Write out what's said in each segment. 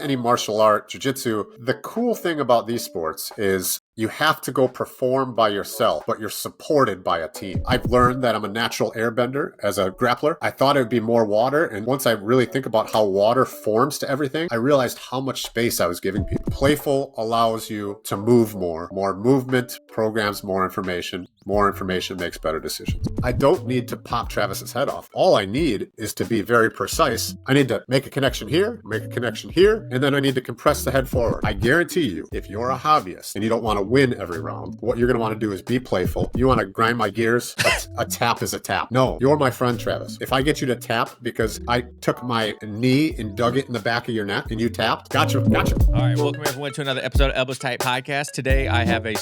any martial art, jiu-jitsu, the cool thing about these sports is you have to go perform by yourself, but you're supported by a team. I've learned that I'm a natural airbender as a grappler. I thought it would be more water, and once I really think about how water forms to everything, I realized how much space I was giving people. Playful allows you to move more. More movement programs more information. More information makes better decisions. I don't need to pop Travis's head off. All I need is to be very precise. I need to make a connection here, make a connection here, and then I need to compress the head forward. I guarantee you, if you're a hobbyist and you don't want to win every round, what you're going to want to do is be playful. You want to grind my gears? A tap is a tap. No, you're my friend, Travis. If I get you to tap because I took my knee and dug it in the back of your neck and you tapped, gotcha. All right, welcome everyone to another episode of Elbows Tight Podcast. Today I have a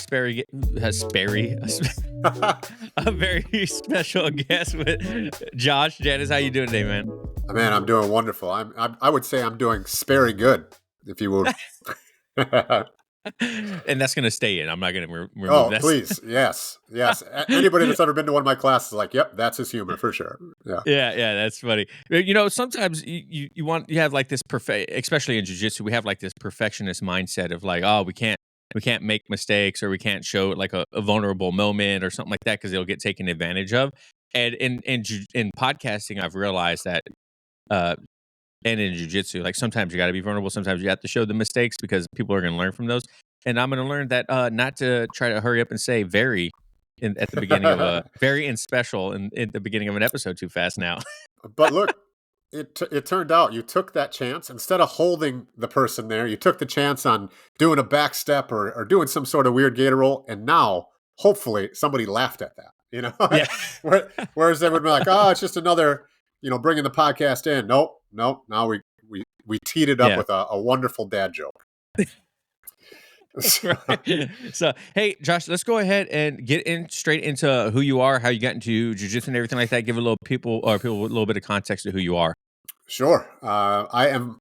very special guest with Josh Janis. How you doing today, man? Man, I'm doing wonderful. I would say I'm doing very good, if you would. And that's going to stay in. I'm not going to remove that. Oh, please. Yes. Anybody that's ever been to one of my classes is like, yep, that's his humor for sure. Yeah, that's funny. You know, sometimes you have like this especially in jiu-jitsu, we have like this perfectionist mindset of like, oh, we can't make mistakes, or we can't show like a vulnerable moment or something like that because it'll get taken advantage of. And in podcasting, I've realized that, and in jiu-jitsu, like sometimes you got to be vulnerable. Sometimes you have to show the mistakes because people are going to learn from those. And I'm going to learn that not to try to hurry up and say very at the beginning of a very and special at the beginning of an episode too fast now. But look, it turned out you took that chance. Instead of holding the person there, you took the chance on doing a back step or doing some sort of weird gator roll. And now, hopefully, somebody laughed at that. You know, yeah. Whereas they would be like, oh, it's just another, bringing the podcast in. Nope. Now we teed it up with a wonderful dad joke. Right. So, hey, Josh, let's go ahead and get straight into who you are, how you got into jiu-jitsu and everything like that. Give people a little bit of context to who you are. Sure. I am,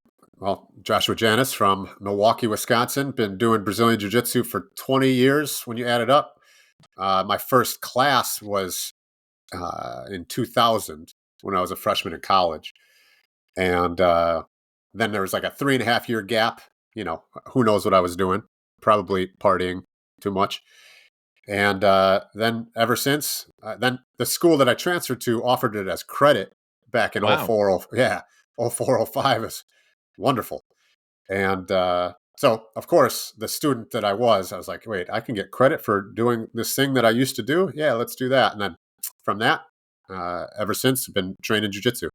Joshua Janis from Milwaukee, Wisconsin. Been doing Brazilian Jiu-Jitsu for 20 years when you add it up. My first class was in 2000 when I was a freshman in college. And then there was like a 3.5-year gap. Who knows what I was doing? Probably partying too much. And then ever since, then the school that I transferred to offered it as credit back in 0405 is wonderful. And so, of course, the student that I was like, wait, I can get credit for doing this thing that I used to do? Yeah, let's do that. And then from that, ever since, I've been training jiu-jitsu.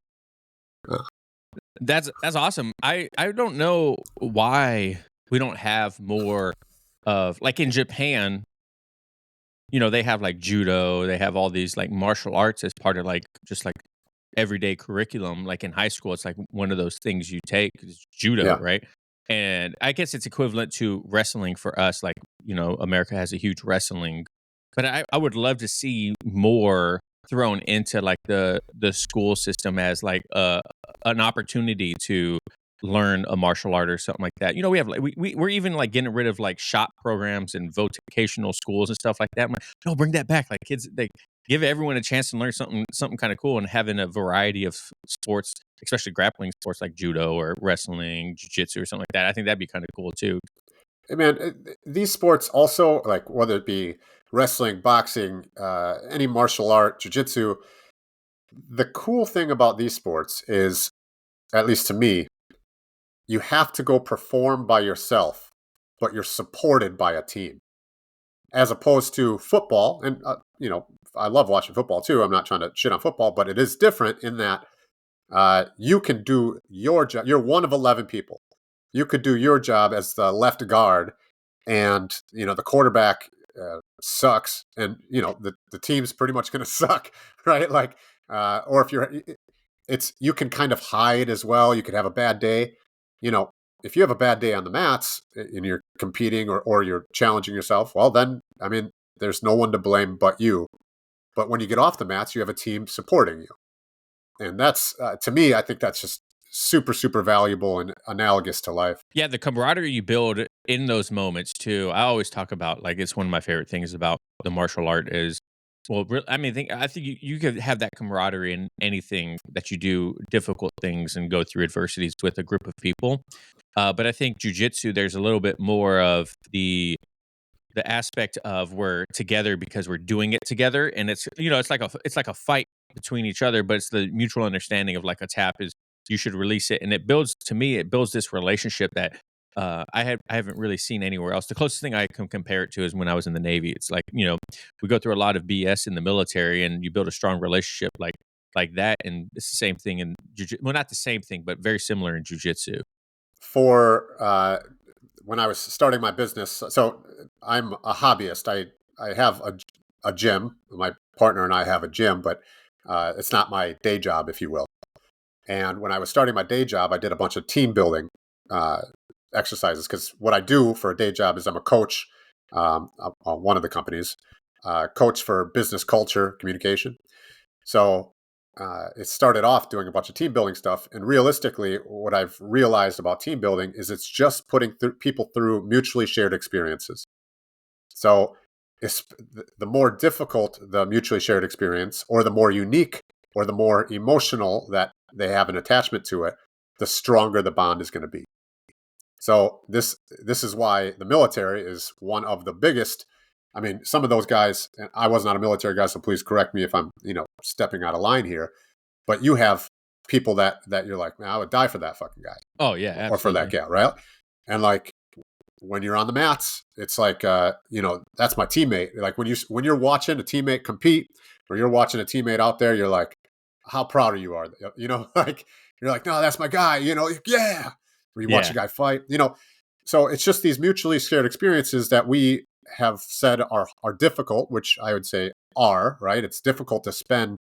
That's awesome. I don't know why we don't have more of, like in Japan, they have like judo, they have all these like martial arts as part of like just like everyday curriculum. Like in high school, it's like one of those things you take is judo, right? And I guess it's equivalent to wrestling for us. Like, America has a huge wrestling, but I would love to see more thrown into like the school system as like an opportunity to learn a martial art or something like that. We have like we're even like getting rid of like shop programs and vocational schools and stuff like that. I'm like, no, bring that back. Like kids, they give everyone a chance to learn something kind of cool, and having a variety of sports, especially grappling sports like judo or wrestling, jiu-jitsu or something like that. I think that'd be kind of cool too. Hey man, these sports also, like whether it be wrestling, boxing, any martial art, jiu-jitsu, the cool thing about these sports is, at least to me, you have to go perform by yourself, but you're supported by a team. As opposed to football, and I love watching football too. I'm not trying to shit on football, but it is different in that you can do your job. You're one of 11 people. You could do your job as the left guard, and the quarterback sucks, and the team's pretty much going to suck, right? Like, or if you can kind of hide as well. You could have a bad day. If you have a bad day on the mats and you're competing or you're challenging yourself, well, then, there's no one to blame but you. But when you get off the mats, you have a team supporting you. And that's, to me, I think that's just super, super valuable and analogous to life. Yeah, the camaraderie you build in those moments too. I always talk about, like, it's one of my favorite things about the martial art is, well, I think you could have that camaraderie in anything that you do, difficult things and go through adversities with a group of people. But I think jujitsu, there's a little bit more of the aspect of we're together because we're doing it together, and it's like a fight between each other, but it's the mutual understanding of like a tap is you should release it, and it builds this relationship that I haven't really seen anywhere else. The closest thing I can compare it to is when I was in the Navy. It's like we go through a lot of BS in the military, and you build a strong relationship like that, and it's the same thing in jiu-jitsu. Well, not the same thing, but very similar in jujitsu. For when I was starting my business, so I'm a hobbyist. I have a gym. My partner and I have a gym, but it's not my day job, if you will. And when I was starting my day job, I did a bunch of team building uh, exercises because what I do for a day job is I'm a coach on one of the companies, coach for business culture communication. So it started off doing a bunch of team building stuff. And realistically, what I've realized about team building is it's just putting people through mutually shared experiences. So it's, the more difficult the mutually shared experience, or the more unique or the more emotional that they have an attachment to it, the stronger the bond is going to be. So this is why the military is one of the biggest. I mean, some of those guys, and I was not a military guy, so please correct me if I'm, stepping out of line here. But you have people that you're like, man, I would die for that fucking guy Oh yeah, or for that absolutely. gal, right? And like when you're on the mats, it's like, that's my teammate. Like when you're watching a teammate compete, or you're watching a teammate out there, you're like, how proud of you are, like you're like, no, that's my guy, yeah. Or you watch a Yeah. guy fight, So it's just these mutually shared experiences that we have said are difficult, which I would say are right. It's difficult to spend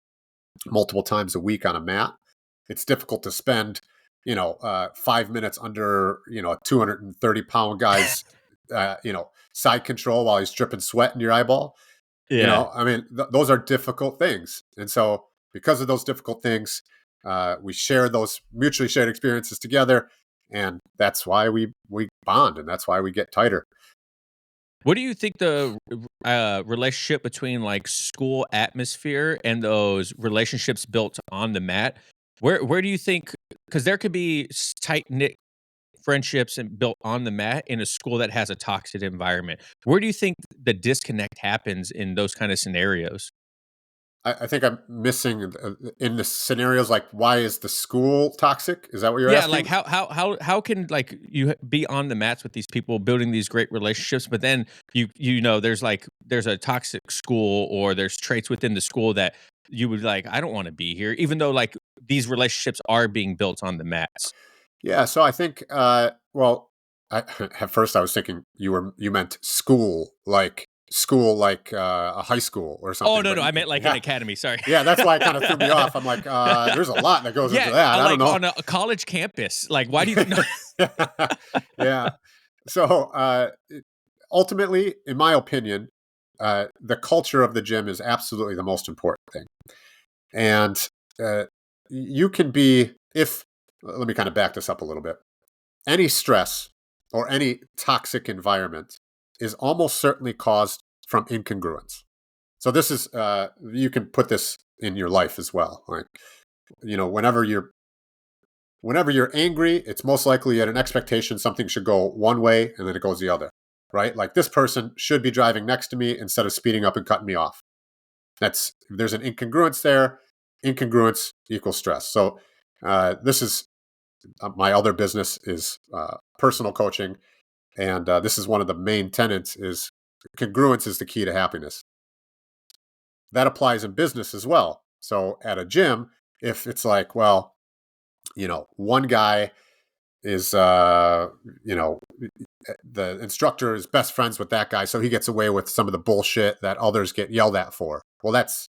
multiple times a week on a mat. It's difficult to spend, 5 minutes under, a 230-pound guy's, side control while he's dripping sweat in your eyeball. Yeah. I mean, those are difficult things. And so because of those difficult things, we share those mutually shared experiences together. And that's why we bond, and that's why we get tighter. What do you think the relationship between like school atmosphere and those relationships built on the mat? Where do you think? Because there could be tight knit friendships and built on the mat in a school that has a toxic environment. Where do you think the disconnect happens in those kind of scenarios? I think I'm missing in the scenarios, like, why is the school toxic? Is that what you're Yeah, like asking? how can like you be on the mats with these people building these great relationships, but then there's a toxic school or there's traits within the school that you would like, I don't want to be here, even though like these relationships are being built on the mats. Yeah, so I think, well, at first I was thinking you meant school, like a high school or Oh something. no, But no, I meant like an yeah, academy. Sorry. yeah, that's why it kind of threw me off. I'm like, there's a lot that goes into Yeah, that. I don't like know. on a college campus. Like, why do you? No. Yeah. So ultimately, in my opinion, the culture of the gym is absolutely the most important thing. And you can be, if, let me kind of back this up a little bit. Any stress or any toxic environment is almost certainly caused from incongruence. So this is, you can put this in your life as well. Like, whenever you're angry, it's most likely at an expectation something should go one way and then it goes the other, right? Like, this person should be driving next to me instead of speeding up and cutting me off. There's an incongruence there. Incongruence equals stress. So this is my other business is personal coaching, and this is one of the main tenets: is congruence is the key to happiness. That applies in business as well. So at a gym, if it's like, well, one guy is, the instructor is best friends with that guy, so he gets away with some of the bullshit that others get yelled at for. Well, that's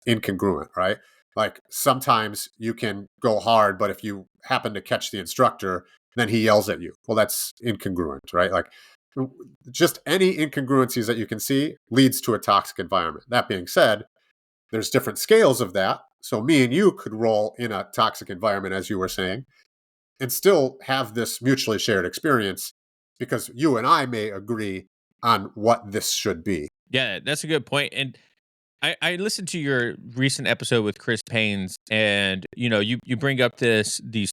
incongruent, right? Like, sometimes you can go hard, but if you happen to catch the instructor, then he yells at you. Well, that's incongruent, right? Like, just any incongruencies that you can see leads to a toxic environment. That being said, there's different scales of that. So me and you could roll in a toxic environment, as you were saying, and still have this mutually shared experience because you and I may agree on what this should be. Yeah, that's a good point. And I listened to your recent episode with Chris Paynes, and you bring up the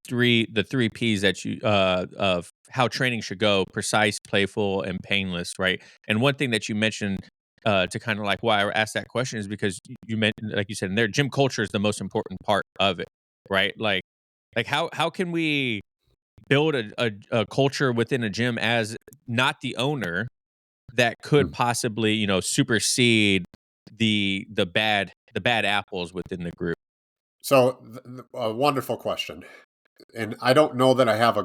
three P's that you of how training should go: precise, playful, and painless, right? And one thing that you mentioned to kind of like why I asked that question is because you mentioned, like you said in there, gym culture is the most important part of it, right? Like how can we build a culture within a gym as not the owner that could Hmm. possibly, supersede the bad apples within the group? So, a wonderful question. And I don't know that I have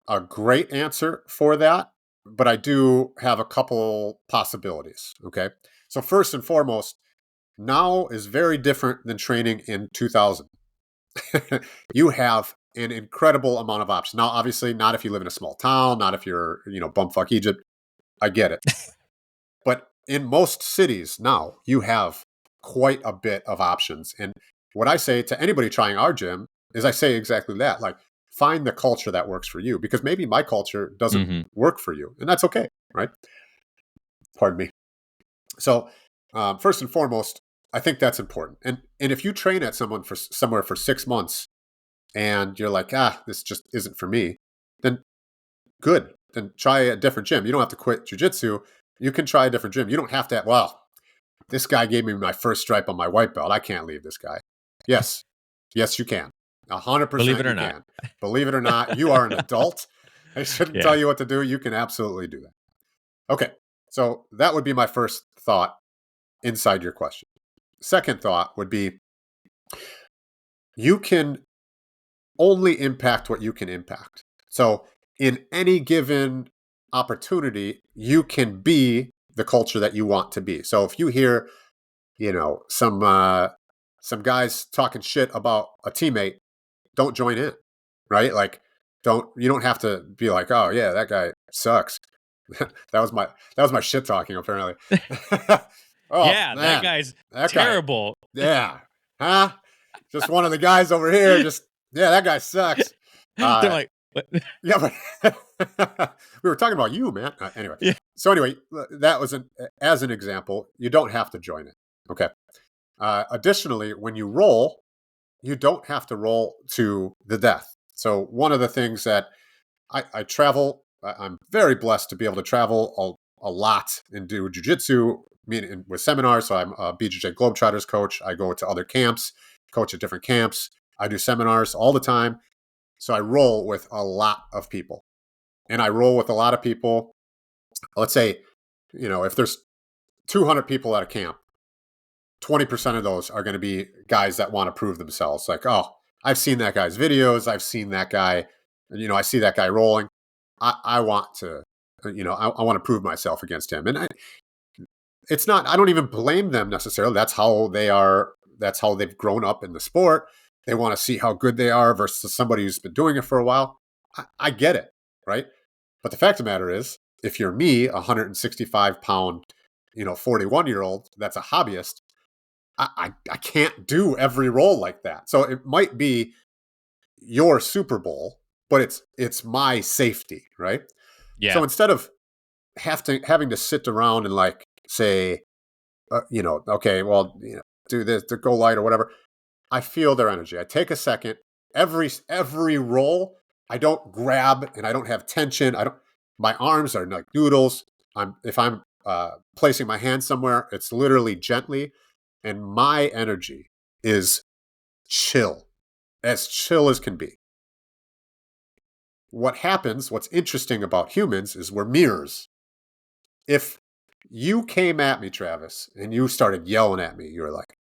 a great answer for that, but I do have a couple possibilities. Okay. So, first and foremost, now is very different than training in 2000. You have an incredible amount of options. Now, obviously, not if you live in a small town, not if you're, bumfuck Egypt. I get it. But in most cities now, you have quite a bit of options. And what I say to anybody trying our gym is I say exactly that. Like, find the culture that works for you because maybe my culture doesn't Hmm. work for you. And that's okay. Right. Pardon me. So, first and foremost, I think that's important. And if you train at somewhere for 6 months and you're like, this just isn't for me, then good. Then try a different gym. You don't have to quit jujitsu. You can try a different gym. You don't have to, well, this guy gave me my first stripe on my white belt. I can't leave this guy. Yes. Yes, you can. Believe 100% it or you not. can. Believe it or not, you are an adult. I shouldn't Yeah. tell you what to do. You can absolutely do that. Okay. So that would be my first thought inside your question. Second thought would be you can only impact what you can impact. So in any given opportunity, you can be the culture that you want to be. So if you hear, some guys talking shit about a teammate, don't join in, right? Like you don't have to be like, oh yeah, that guy sucks. that was my shit talking apparently. Oh Yeah, that man, g's that guy, terrible. yeah, huh? Just one of the guys over here. Just yeah, that guy sucks. They're Uh, like, "What?" yeah, but we were talking about you, man. Anyway, Yeah. so anyway, that was as an example. You don't have to join it. Okay. Additionally, when you roll, you don't have to roll to the death. So one of the things that I travel, I'm very blessed to be able to travel a lot and do jujitsu, meaning with seminars. So I'm a BJJ Globetrotters coach. I go to other camps, coach at different camps. I do seminars all the time. So I roll with a lot of people. And I roll with a lot of people. Let's say, if there's 200 people at a camp, 20% of those are going to be guys that want to prove themselves. Like, oh, I've seen that guy's videos. I've seen that guy, I see that guy rolling. I want to, I want to prove myself against him. And it's not, I don't even blame them necessarily. That's how they are. That's how they've grown up in the sport. They want to see how good they are versus somebody who's been doing it for a while. I get it. Right. But the fact of the matter is, if you're me, a 165-pound, 41-year-old that's a hobbyist, I can't do every role like that. So it might be your Super Bowl, but it's my safety, right? Yeah. So instead of having to sit around and like say, okay, well, do this, to go light or whatever, I feel their energy. I take a second. Every roll, I don't grab and I don't have tension. I don't. My arms are like noodles. If I'm placing my hand somewhere, it's literally gently, and my energy is as chill as can be. What happens? What's interesting about humans is we're mirrors. If you came at me, Travis, and you started yelling at me, you were like,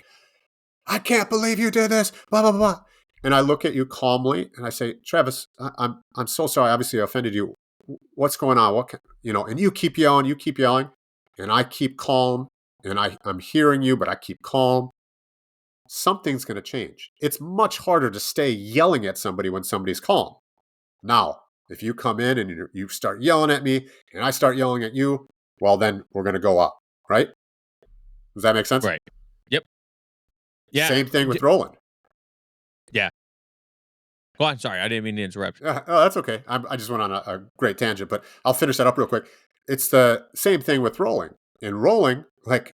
I can't believe you did this, blah, blah, blah. And I look at you calmly and I say, Travis, I'm so sorry. Obviously, I offended you. What's going on? And you keep yelling, and I keep calm, and I'm hearing you, but I keep calm. Something's going to change. It's much harder to stay yelling at somebody when somebody's calm. Now, if you come in and you start yelling at me, and I start yelling at you, well, then we're going to go up, right? Does that make sense? Right. Yep. Yeah. Same thing with rolling. Yeah. Go on. Sorry, I didn't mean to interrupt. Oh, that's okay. I just went on a great tangent, but I'll finish that up real quick. It's the same thing with rolling. In rolling, like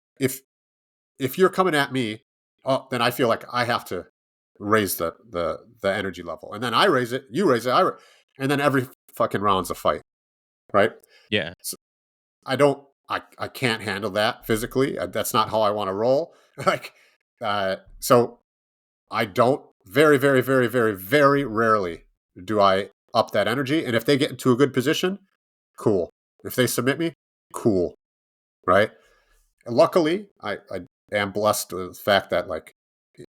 if you're coming at me, oh, then I feel like I have to raise the energy level, and then I raise it, you raise it, and then every fucking round's a fight, right? Yeah. So I don't, I can't handle that physically. That's not how I want to roll. Like, so I don't. Very, very, very, very, very rarely do I up that energy. And if they get into a good position, cool. If they submit me, cool, right? And luckily, I am blessed with the fact that like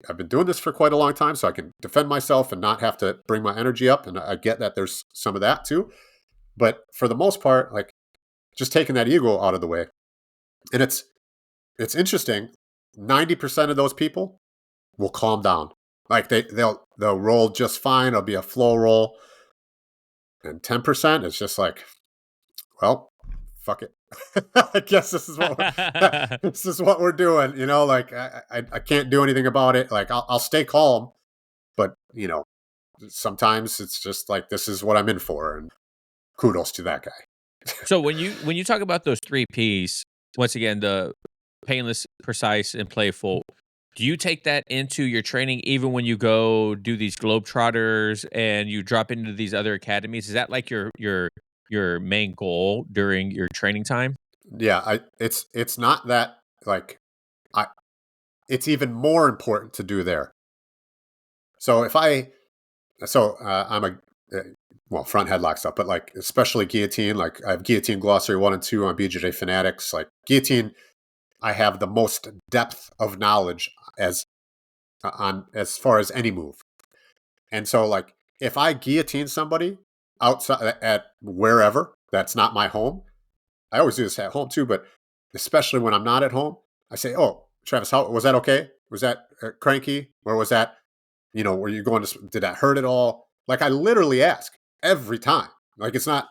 I've been doing this for quite a long time, so I can defend myself and not have to bring my energy up. And I get that there's some of that too. But for the most part, like just taking that ego out of the way, and it's interesting. 90% of those people will calm down. Like they'll roll just fine. It'll be a flow roll. And 10%, it's just like, well, fuck it. I guess this is what we're doing. You know, like I can't do anything about it. Like I'll stay calm, but you know, sometimes it's just like this is what I'm in for, and kudos to that guy. So when you talk about those 3 Ps, once again, the painless, precise, and playful, do you take that into your training even when you go do these globetrotters and you drop into these other academies? Is that like your main goal during your training time? Yeah, it's not that like I it's even more important to do there. So if I I'm a well, front headlock stuff, but like especially guillotine, like I have guillotine glossary 1 and 2 on BJJ Fanatics. Like guillotine, I have the most depth of knowledge as on as far as any move. And so like if I guillotine somebody outside at wherever that's not my home, I always do this at home too, but especially when I'm not at home, I say, "Oh, Travis, how was that okay? Was that cranky? Or was that, you know, were you going to, did that hurt at all?" Like I literally ask every time. Like it's not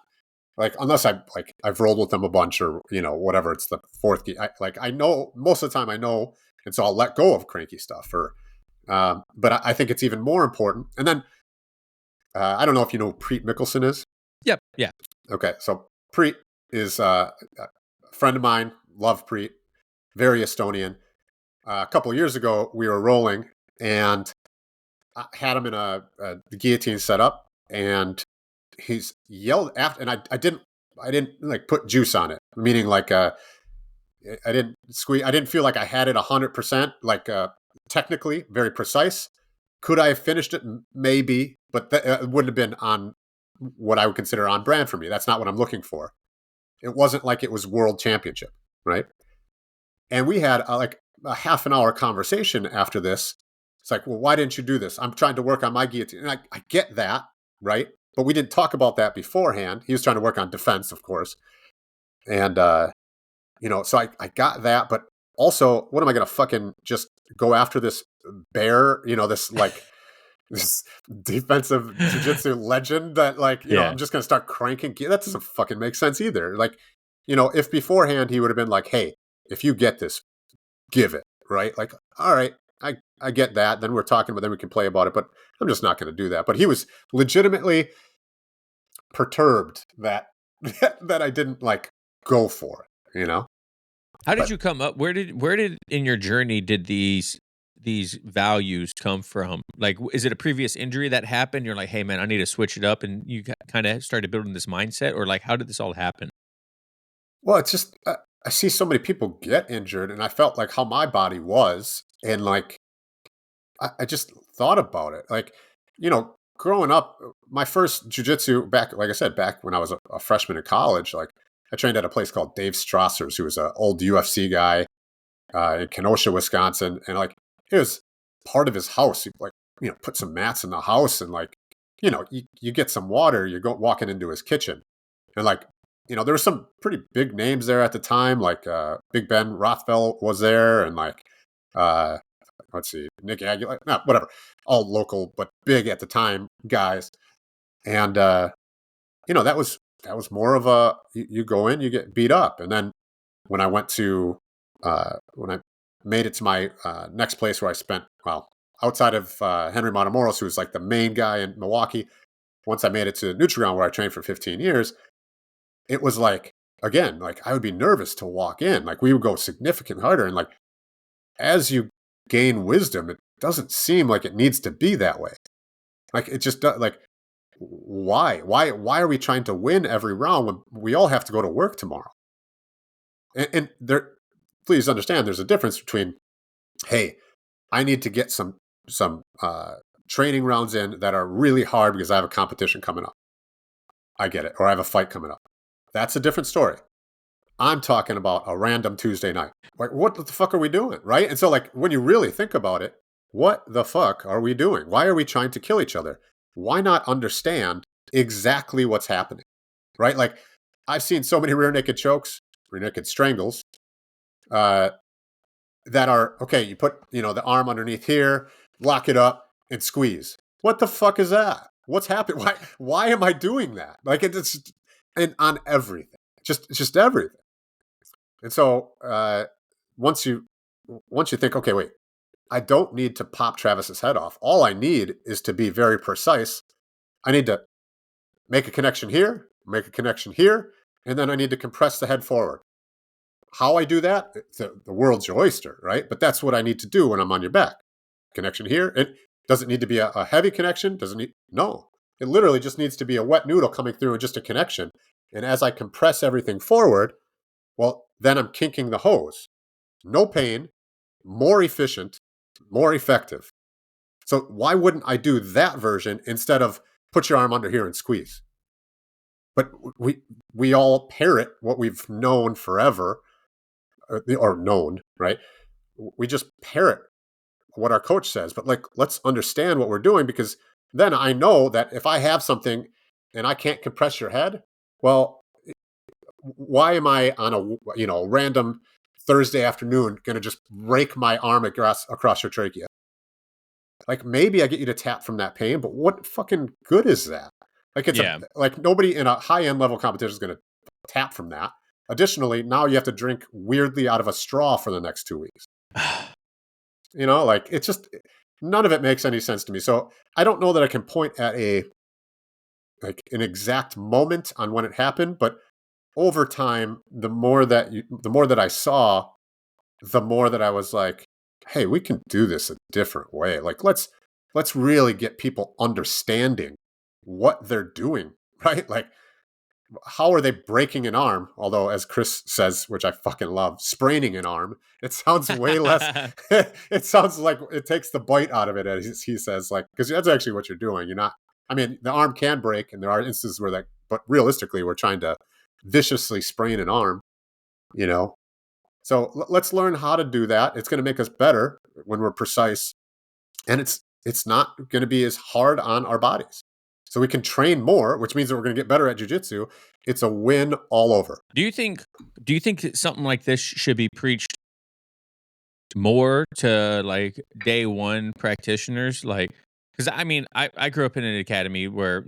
like, unless I've rolled with them a bunch or, you know, whatever, it's the fourth key. I know most of the time I know, and so I'll let go of cranky stuff or, but I think it's even more important. And then, I don't know if you know who Preet Mickelson is. Yep. Yeah. Okay. So Preet is a friend of mine. Love Preet. Very Estonian. A couple of years ago, we were rolling and I had him in a guillotine setup, and he's yelled after, and I didn't like put juice on it, meaning like I didn't squeeze, I didn't feel like I had it 100%, like technically very precise. Could I have finished it? Maybe, but it wouldn't have been on what I would consider on brand for me. That's not what I'm looking for. It wasn't like it was world championship, right? And we had like a half an hour conversation after this. It's like, well, why didn't you do this? I'm trying to work on my guillotine. And I get that, right? But we didn't talk about that beforehand. He was trying to work on defense, of course. And, you know, so I got that. But also, what am I going to fucking just go after this bear, you know, this like, this defensive jiu-jitsu legend that like, you know, Yeah. I'm just going to start cranking. That doesn't fucking make sense either. Like, you know, if beforehand he would have been like, hey, if you get this, give it, right? Like, all right, I get that. Then we're talking, but then we can play about it. But I'm just not going to do that. But he was legitimately perturbed that that I didn't like go for it, you know. How did But you come up? Where did in your journey did these values come from? Like, is it a previous injury that happened? You're like, hey man, I need to switch it up, and you kind of started building this mindset, or like, how did this all happen? well, it's just I see so many people get injured, and I felt like how my body was, and like I just thought about it. Like, you know, growing up, my first jujitsu back, like I said, back when I was a freshman in college, like I trained at a place called Dave Strasser's, who was an old UFC guy in Kenosha, Wisconsin, and like it was part of his house. He like, you know, put some mats in the house, and like, you know, you get some water, you go walking into his kitchen, and like, you know, there were some pretty big names there at the time, like Big Ben Rothfeld was there, and like uh, let's see, Nick Aguilar, no, whatever, all local but big at the time guys, and you know, that was more of a you go in, you get beat up, and then when I went to when I made it to my next place where I spent, well, outside of Henry Matamoros, who was like the main guy in Milwaukee. Once I made it to Nutriground, where I trained for 15 years, it was like, again, like I would be nervous to walk in. Like we would go significant harder, and like as you gain wisdom, it doesn't seem like it needs to be that way. Like it just like why are we trying to win every round when we all have to go to work tomorrow? And there, please understand, there's a difference between, hey, I need to get some training rounds in that are really hard because I have a competition coming up. I get it, or I have a fight coming up. That's a different story. I'm talking about a random Tuesday night. Like, what the fuck are we doing, right? And so, like, when you really think about it, what the fuck are we doing? Why are we trying to kill each other? Why not understand exactly what's happening, right? Like, I've seen so many rear naked chokes, rear naked strangles, uh, that are okay. You put the arm underneath here, lock it up, and squeeze. What the fuck is that? What's happening? Why am I doing that? Like it's and on everything, just everything. And so once you think, okay, wait, I don't need to pop Travis's head off. All I need is to be very precise. I need to make a connection here, make a connection here, and then I need to compress the head forward. How I do that, the world's your oyster, right? But that's what I need to do when I'm on your back. Connection here. It doesn't need to be a heavy connection. No. It literally just needs to be a wet noodle coming through and just a connection. And as I compress everything forward, well, then I'm kinking the hose. No pain, more efficient, more effective. So why wouldn't I do that version instead of put your arm under here and squeeze? But we all parrot what we've known forever, or known, right? We just parrot what our coach says, but like, let's understand what we're doing, because then I know that if I have something and I can't compress your head, well, why am I on a random Thursday afternoon going to just break my arm across your trachea? Like, maybe I get you to tap from that pain, but what fucking good is that? Like, Yeah. like nobody in a high end level competition is going to tap from that. Additionally, now you have to drink weirdly out of a straw for the next 2 weeks. Like, it's just, none of it makes any sense to me. So I don't know that I can point at an exact moment on when it happened, but over time, the more that I saw, the more that I was like, hey, we can do this a different way. Like, let's really get people understanding what they're doing, right? Like, how are they breaking an arm? Although, as Chris says, which I fucking love, spraining an arm. It sounds way less. It sounds like it takes the bite out of it, as he says, like, because that's actually what you're doing. You're not. I mean, the arm can break, and there are instances where that. But realistically, we're trying to viciously sprain an arm. So let's learn how to do that. It's going to make us better when we're precise, and it's not going to be as hard on our bodies. So we can train more, which means that we're going to get better at jiu-jitsu. It's a win all over. Do you think something like this should be preached more to like day one practitioners? Like, because I mean, I grew up in an academy where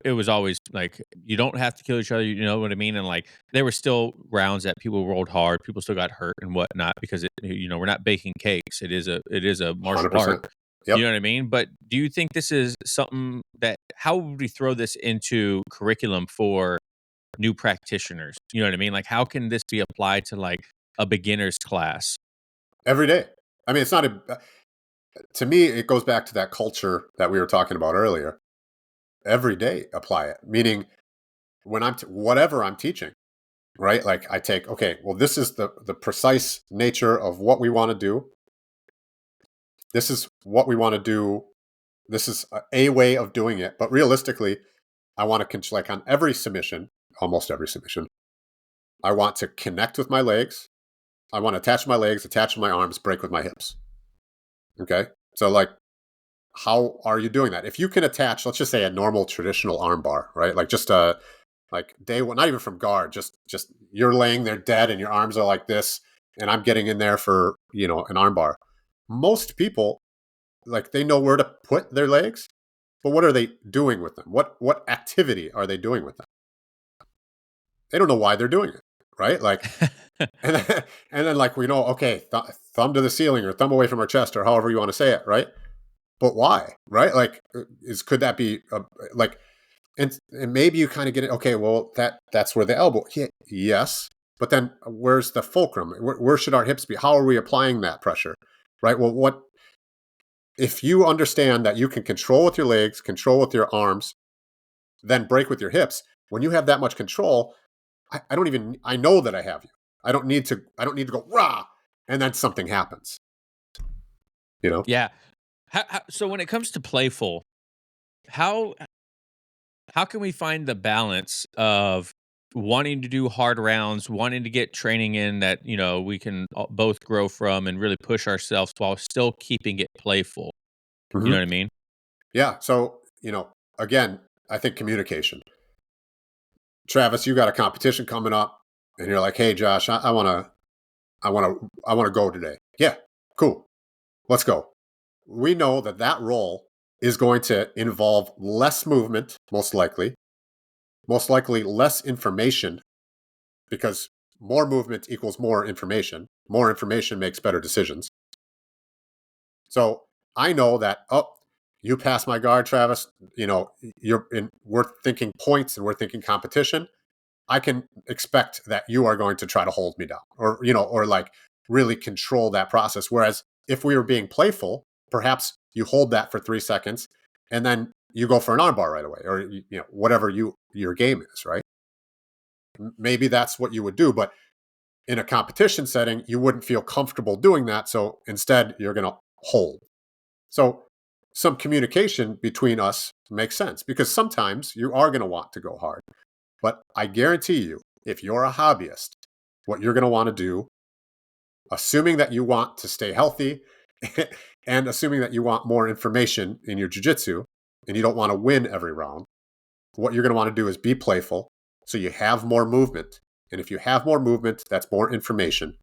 it was always like you don't have to kill each other. You know what I mean? And like there were still rounds that people rolled hard, people still got hurt and whatnot because we're not baking cakes. It is a martial 100%. art. Yep. You know what I mean? But do you think this is something that how would we throw this into curriculum for new practitioners? You know what I mean? Like how can this be applied to like a beginner's class? Every day. I mean, it's not to me, it goes back to that culture that we were talking about earlier. Every day, apply it. Meaning, when whatever I'm teaching, right? Like I take, okay, well, this is the precise nature of what we want to do. This is what we want to do. This is a way of doing it. But realistically, I want to, like on every submission, almost every submission, I want to connect with my legs. I want to attach my legs, attach my arms, break with my hips. Okay. So like, how are you doing that? If you can attach, let's just say a normal traditional arm bar, right? Like just like day one, not even from guard, just you're laying there dead and your arms are like this, and I'm getting in there for, an arm bar. Most people, like, they know where to put their legs, but what are they doing with them? What activity are they doing with them? They don't know why they're doing it, right? Like, and then like, okay, thumb to the ceiling or thumb away from our chest or however you want to say it, right? But why, right? Like, could that be like, and maybe you kind of get it. Okay, well, that's where the elbow. Yeah, yes, But then where's the fulcrum? Where should our hips be? How are we applying that pressure? Right? Well, what if you understand that you can control with your legs, control with your arms, then break with your hips? When you have that much control, I don't even, I know that I have you. I don't need to go rah, and then something happens. You know? Yeah. So when it comes to Playful, how how can we find the balance of wanting to do hard rounds, wanting to get training in that, we can both grow from and really push ourselves while still keeping it playful? You know Hmm. what I mean? Yeah. So, again, I think communication. Travis, you got a competition coming up, and you're like, "Hey, Josh, I want to go today." Yeah, cool. Let's go. We know that that role is going to involve less movement, most likely less information, because more movement equals more information. More information makes better decisions. So I know that, oh, you pass my guard, Travis. We're thinking points and we're thinking competition. I can expect that you are going to try to hold me down, or like really control that process. Whereas if we were being playful, perhaps you hold that for 3 seconds and then you go for an armbar right away, or whatever your game is, right? Maybe that's what you would do, but in a competition setting, you wouldn't feel comfortable doing that. So instead, you're going to hold. So some communication between us makes sense, because sometimes you are going to want to go hard. But I guarantee you, if you're a hobbyist, what you're going to want to do, assuming that you want to stay healthy and assuming that you want more information in your jiu-jitsu and you don't want to win every round, what you're going to want to do is be playful so you have more movement. And if you have more movement, that's more information.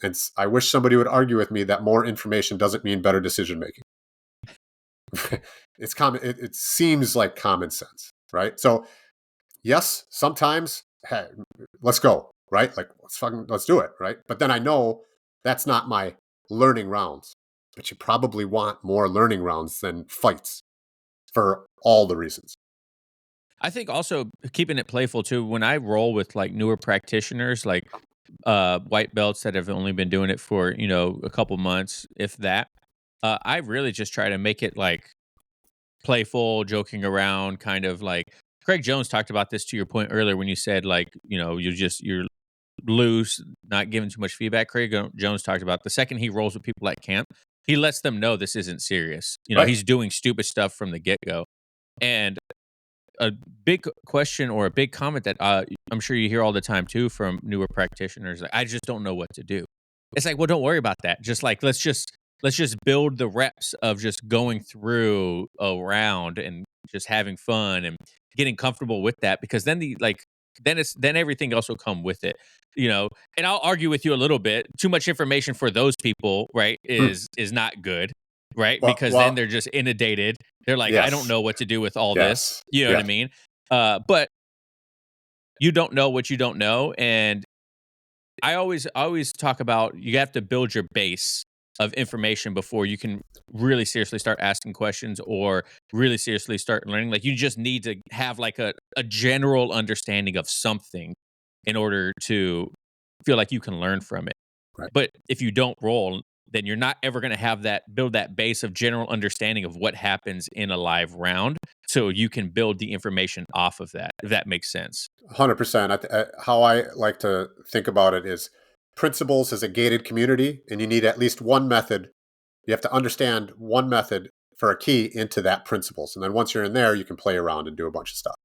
And I wish somebody would argue with me that more information doesn't mean better decision making. It's common. It seems like common sense, right? So yes, sometimes, hey, let's go, right? Like let's do it, right? But then I know that's not my learning rounds. But you probably want more learning rounds than fights for all the reasons. I think also keeping it playful too. When I roll with like newer practitioners, like white belts that have only been doing it for a couple months, if that, I really just try to make it like playful, joking around, kind of like Craig Jones talked about this to your point earlier when you said like you're loose, not giving too much feedback. Jones talked about the second he rolls with people at camp, he lets them know this isn't serious. Right. He's doing stupid stuff from the get go, and a big question or a big comment that I'm sure you hear all the time too from newer practitioners, like, I just don't know what to do. It's like, well, don't worry about that. Just like let's just build the reps of just going through a round and just having fun and getting comfortable with that, because then then everything else will come with it. And I'll argue with you a little bit. Too much information for those people, right, Hmm. is not good, right? Well, Because then they're just inundated. They're like, I don't yes, know what to do with all this. yes, You know what I yes. mean? But you don't know what you don't know. And I always talk about, you have to build your base of information before you can really seriously start asking questions or really seriously start learning. Like, you just need to have like a general understanding of something in order to feel like you can learn from it. Right. But if you don't roll, then you're not ever going to have that build that base of general understanding of what happens in a live round. So you can build the information off of that, if that makes sense. 100%. How I like to think about it is principles is a gated community, and you need at least one method. You have to understand one method for a key into that principles. And then once you're in there, you can play around and do a bunch of stuff.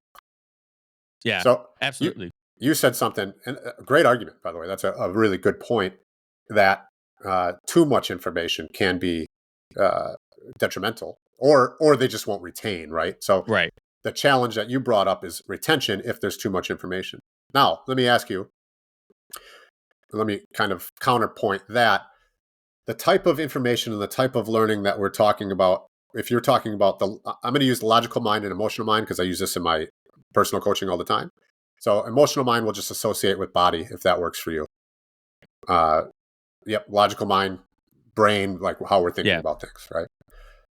Yeah, So you absolutely. you said something, and a great argument, by the way. That's a really good point, that too much information can be uh, detrimental, or they just won't retain, right? So Right. the challenge that you brought up is retention if there's too much information. Now, let me ask you, let me kind of counterpoint that. The type of information and the type of learning that we're talking about, if you're talking about I'm going to use the logical mind and emotional mind because I use this in my personal coaching all the time. So emotional mind will just associate with body if that works for you. Uh, yep, logical mind, brain, like how we're thinking Yeah. about things, right?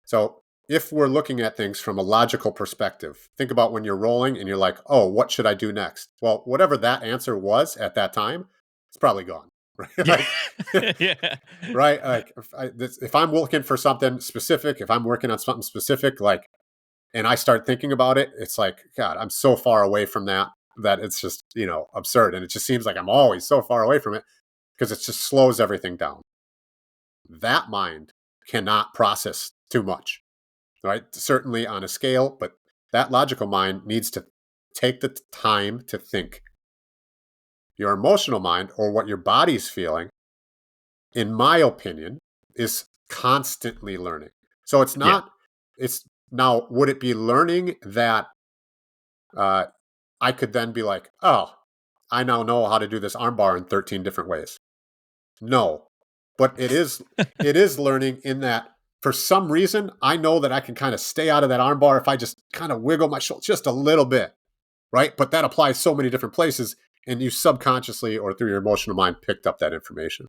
So if we're looking at things from a logical perspective, think about when you're rolling and you're like, oh, what should I do next? Well, whatever that answer was at that time, it's probably gone. Right? Yeah. Like, Yeah. right? Like if I'm looking for something specific, if I'm working on something specific, like, and I start thinking about it, it's like, God, I'm so far away from that it's just, absurd. And it just seems like I'm always so far away from it because it just slows everything down. That mind cannot process too much, right? Certainly on a scale, but that logical mind needs to take the time to think. Your emotional mind, or what your body's feeling, in my opinion, is constantly learning. So it's Yeah. not, it's now, would it be learning that uh, I could then be like, oh, I now know how to do this armbar in 13 different ways? No, but it is learning in that for some reason I know that I can kind of stay out of that armbar if I just kind of wiggle my shoulder just a little bit, right? But that applies so many different places, and you subconsciously or through your emotional mind picked up that information.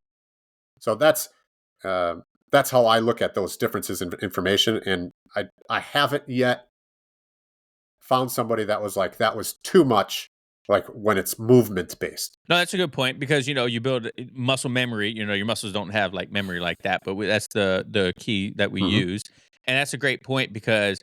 So uh, that's how I look at those differences in information, and I haven't yet found somebody that was like that was too much, like when it's movement based. No, that's a good point because you build muscle memory. Your muscles don't have like memory like that, but that's the key that we Hmm. use, and that's a great point because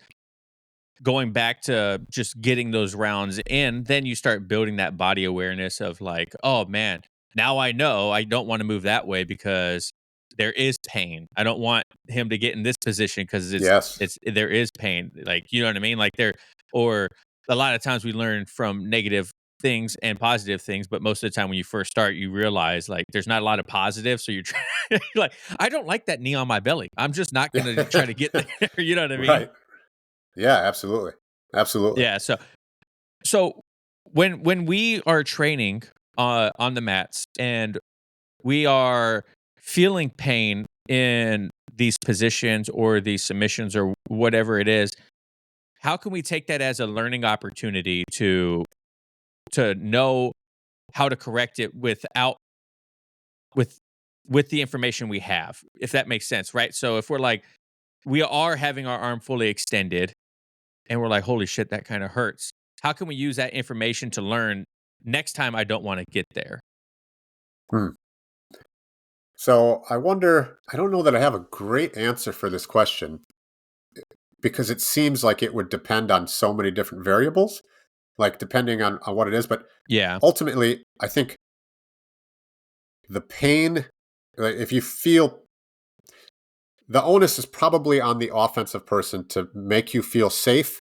going back to just getting those rounds in, then you start building that body awareness of like, oh man, now I know I don't want to move that way because there is pain. I don't want him to get in this position because it's Yes. it's there is pain. Like, you know what I mean? Like there, or a lot of times we learn from negative things and positive things, but most of the time when you first start, you realize like there's not a lot of positive. So you're trying, you're like, I don't like that knee on my belly. I'm just not gonna try to get there. You know what I mean? Right. Yeah, absolutely. Absolutely. Yeah. So when we are training on the mats and we are feeling pain in these positions or these submissions or whatever it is, how can we take that as a learning opportunity to know how to correct it with with the information we have, if that makes sense, right? So if we're like we are having our arm fully extended and we're like, holy shit, that kind of hurts. How can we use that information to learn next time I don't want to get there? Hmm. So I don't know that I have a great answer for this question because it seems like it would depend on so many different variables, like depending on what it is. But Yeah. ultimately, I think the pain, like, if you feel the onus is probably on the offensive person to make you feel safe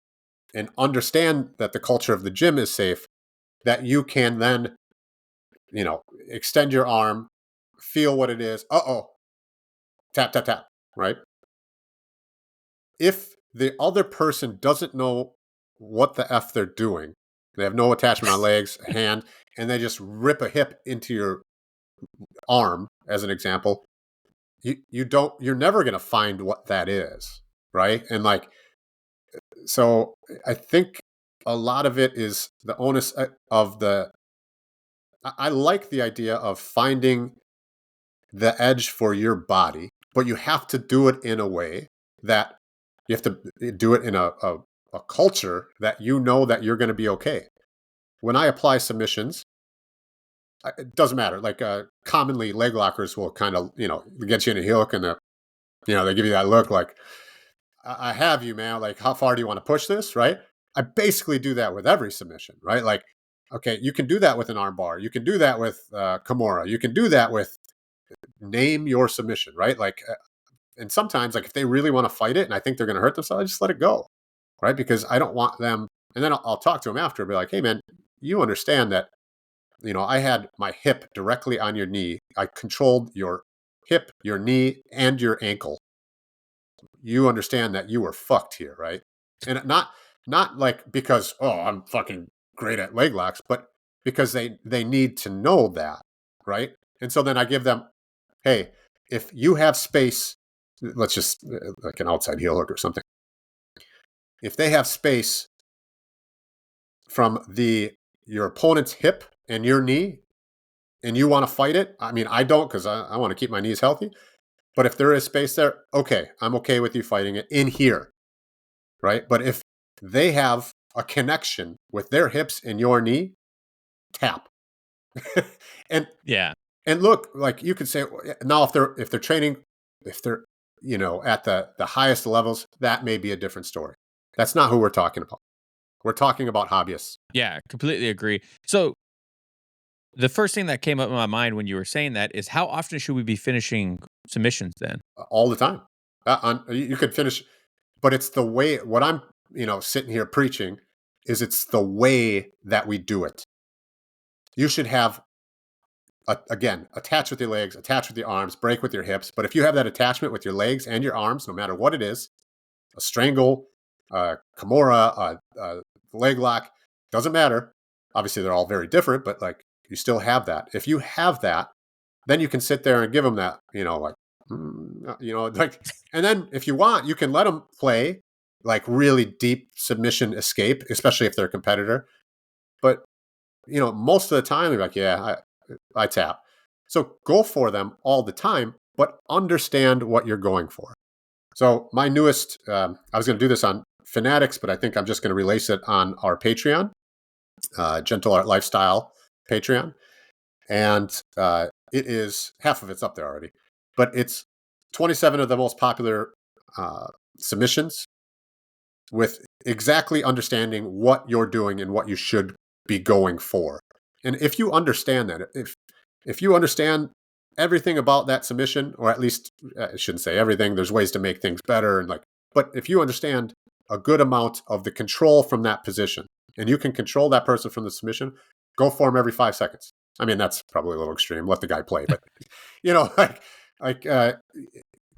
and understand that the culture of the gym is safe, that you can then, extend your arm, feel what it is. Uh-oh, tap, tap, tap, right? If the other person doesn't know what the F they're doing, they have no attachment on legs, hand, and they just rip a hip into your arm, as an example, you're never gonna find what that is, right? And like, so I think a lot of it is the onus of the I like the idea of finding the edge for your body, but you have to do it in a way that you have to do it in a culture that you know that you're going to be okay. When I apply submissions, it doesn't matter. Like commonly, leg lockers will kind of get you in a heel hook, and they give you that look like I have you, man. Like, how far do you want to push this? Right. I basically do that with every submission, right? Like, okay, you can do that with an arm bar. You can do that with Kimura. You can do that with name your submission, right? Like, and sometimes, like, if they really want to fight it and I think they're going to hurt themselves, I just let it go, right? Because I don't want them. And then I'll talk to them after, and be like, hey, man, you understand that, I had my hip directly on your knee. I controlled your hip, your knee, and your ankle. You understand that you were fucked here, right? And not like because, oh, I'm fucking great at leg locks, but because they need to know that, right? And so then I give them, hey, if you have space, let's just like an outside heel hook or something. If they have space from the your opponent's hip and your knee, and you want to fight it, I mean, I don't, because I want to keep my knees healthy. But if there is space there, okay, I'm okay with you fighting it in here, right? But if they have a connection with their hips and your knee, tap. and Yeah. and look, like you could say now if they're training, if they're at the highest levels, that may be a different story. That's not who we're talking about. We're talking about hobbyists Yeah, completely agree. So the first thing that came up in my mind when you were saying that is how often should we be finishing submissions then? all the time. You could finish, but it's the way. What I'm sitting here preaching is it's the way that we do it. You should have again, attach with your legs, attach with your arms, break with your hips. But if you have that attachment with your legs and your arms, no matter what it is, a strangle, Kimura, leg lock, doesn't matter. Obviously, they're all very different, but like you still have that. If you have that, then you can sit there and give them that, like, and then if you want, you can let them play like really deep submission escape, especially if they're a competitor. But most of the time, they're like, yeah, I tap. So go for them all the time, but understand what you're going for. So my newest, I was going to do this on Fanatics, but I think I'm just going to release it on our Patreon, Gentle Art Lifestyle Patreon. And it is, half of it's up there already, but it's 27 of the most popular submissions with exactly understanding what you're doing and what you should be going for. And if you understand that, if you understand everything about that submission, or at least I shouldn't say everything, there's ways to make things better and like, but if you understand a good amount of the control from that position and you can control that person from the submission, go for him every 5 seconds. I mean, that's probably a little extreme. Let the guy play, but like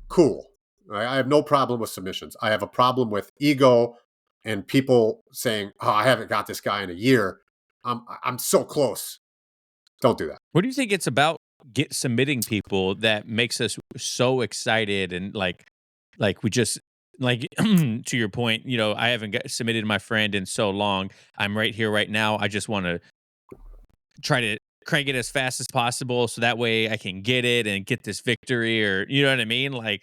cool. I have no problem with submissions. I have a problem with ego and people saying, "Oh, I haven't got this guy in a year. I'm so close." Don't do that. What do you think it's about get submitting people that makes us so excited and like we just like to your point, I haven't submitted my friend in so long. I'm right here right now. I just want to try to crank it as fast as possible so that way I can get it and get this victory, or you know what I mean? Like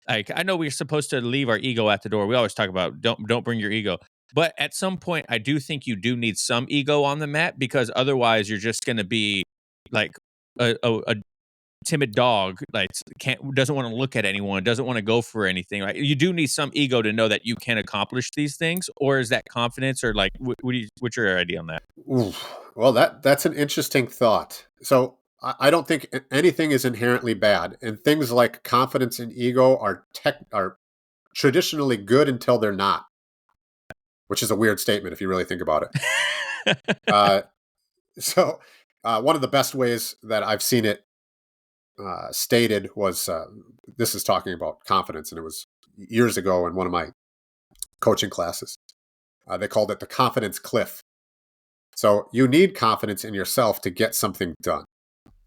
I know we're supposed to leave our ego at the door. We always talk about don't bring your ego. But at some point I do think you do need some ego on the mat, because otherwise you're just going to be like a timid dog, like can't doesn't want to look at anyone, doesn't want to go for anything. Like you do need some ego to know that you can accomplish these things, or is that confidence, or like what's your idea on that? Oof. Well, that's an interesting thought. So I don't think anything is inherently bad, and things like confidence and ego are traditionally good until they're not, which is a weird statement if you really think about it. Uh, so one of the best ways that I've seen it stated was this is talking about confidence, and it was years ago in one of my coaching classes. They called it the confidence cliff. So you need confidence in yourself to get something done.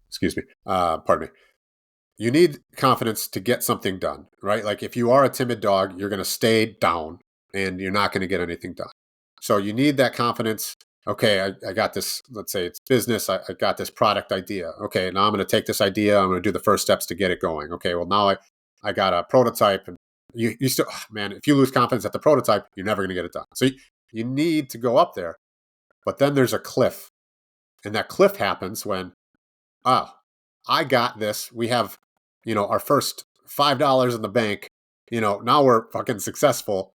Excuse me. Pardon me. You need confidence to get something done, right? Like if you are a timid dog, you're going to stay down and you're not going to get anything done. So you need that confidence. Okay, I got this. Let's say it's business. I got this product idea. Okay, now I'm going to take this idea. I'm going to do the first steps to get it going. Okay, well now I got a prototype, and you still, man, if you lose confidence at the prototype, you're never going to get it done. So you need to go up there, but then there's a cliff, and that cliff happens when oh, I got this. We have, our first $5 in the bank. Now we're fucking successful.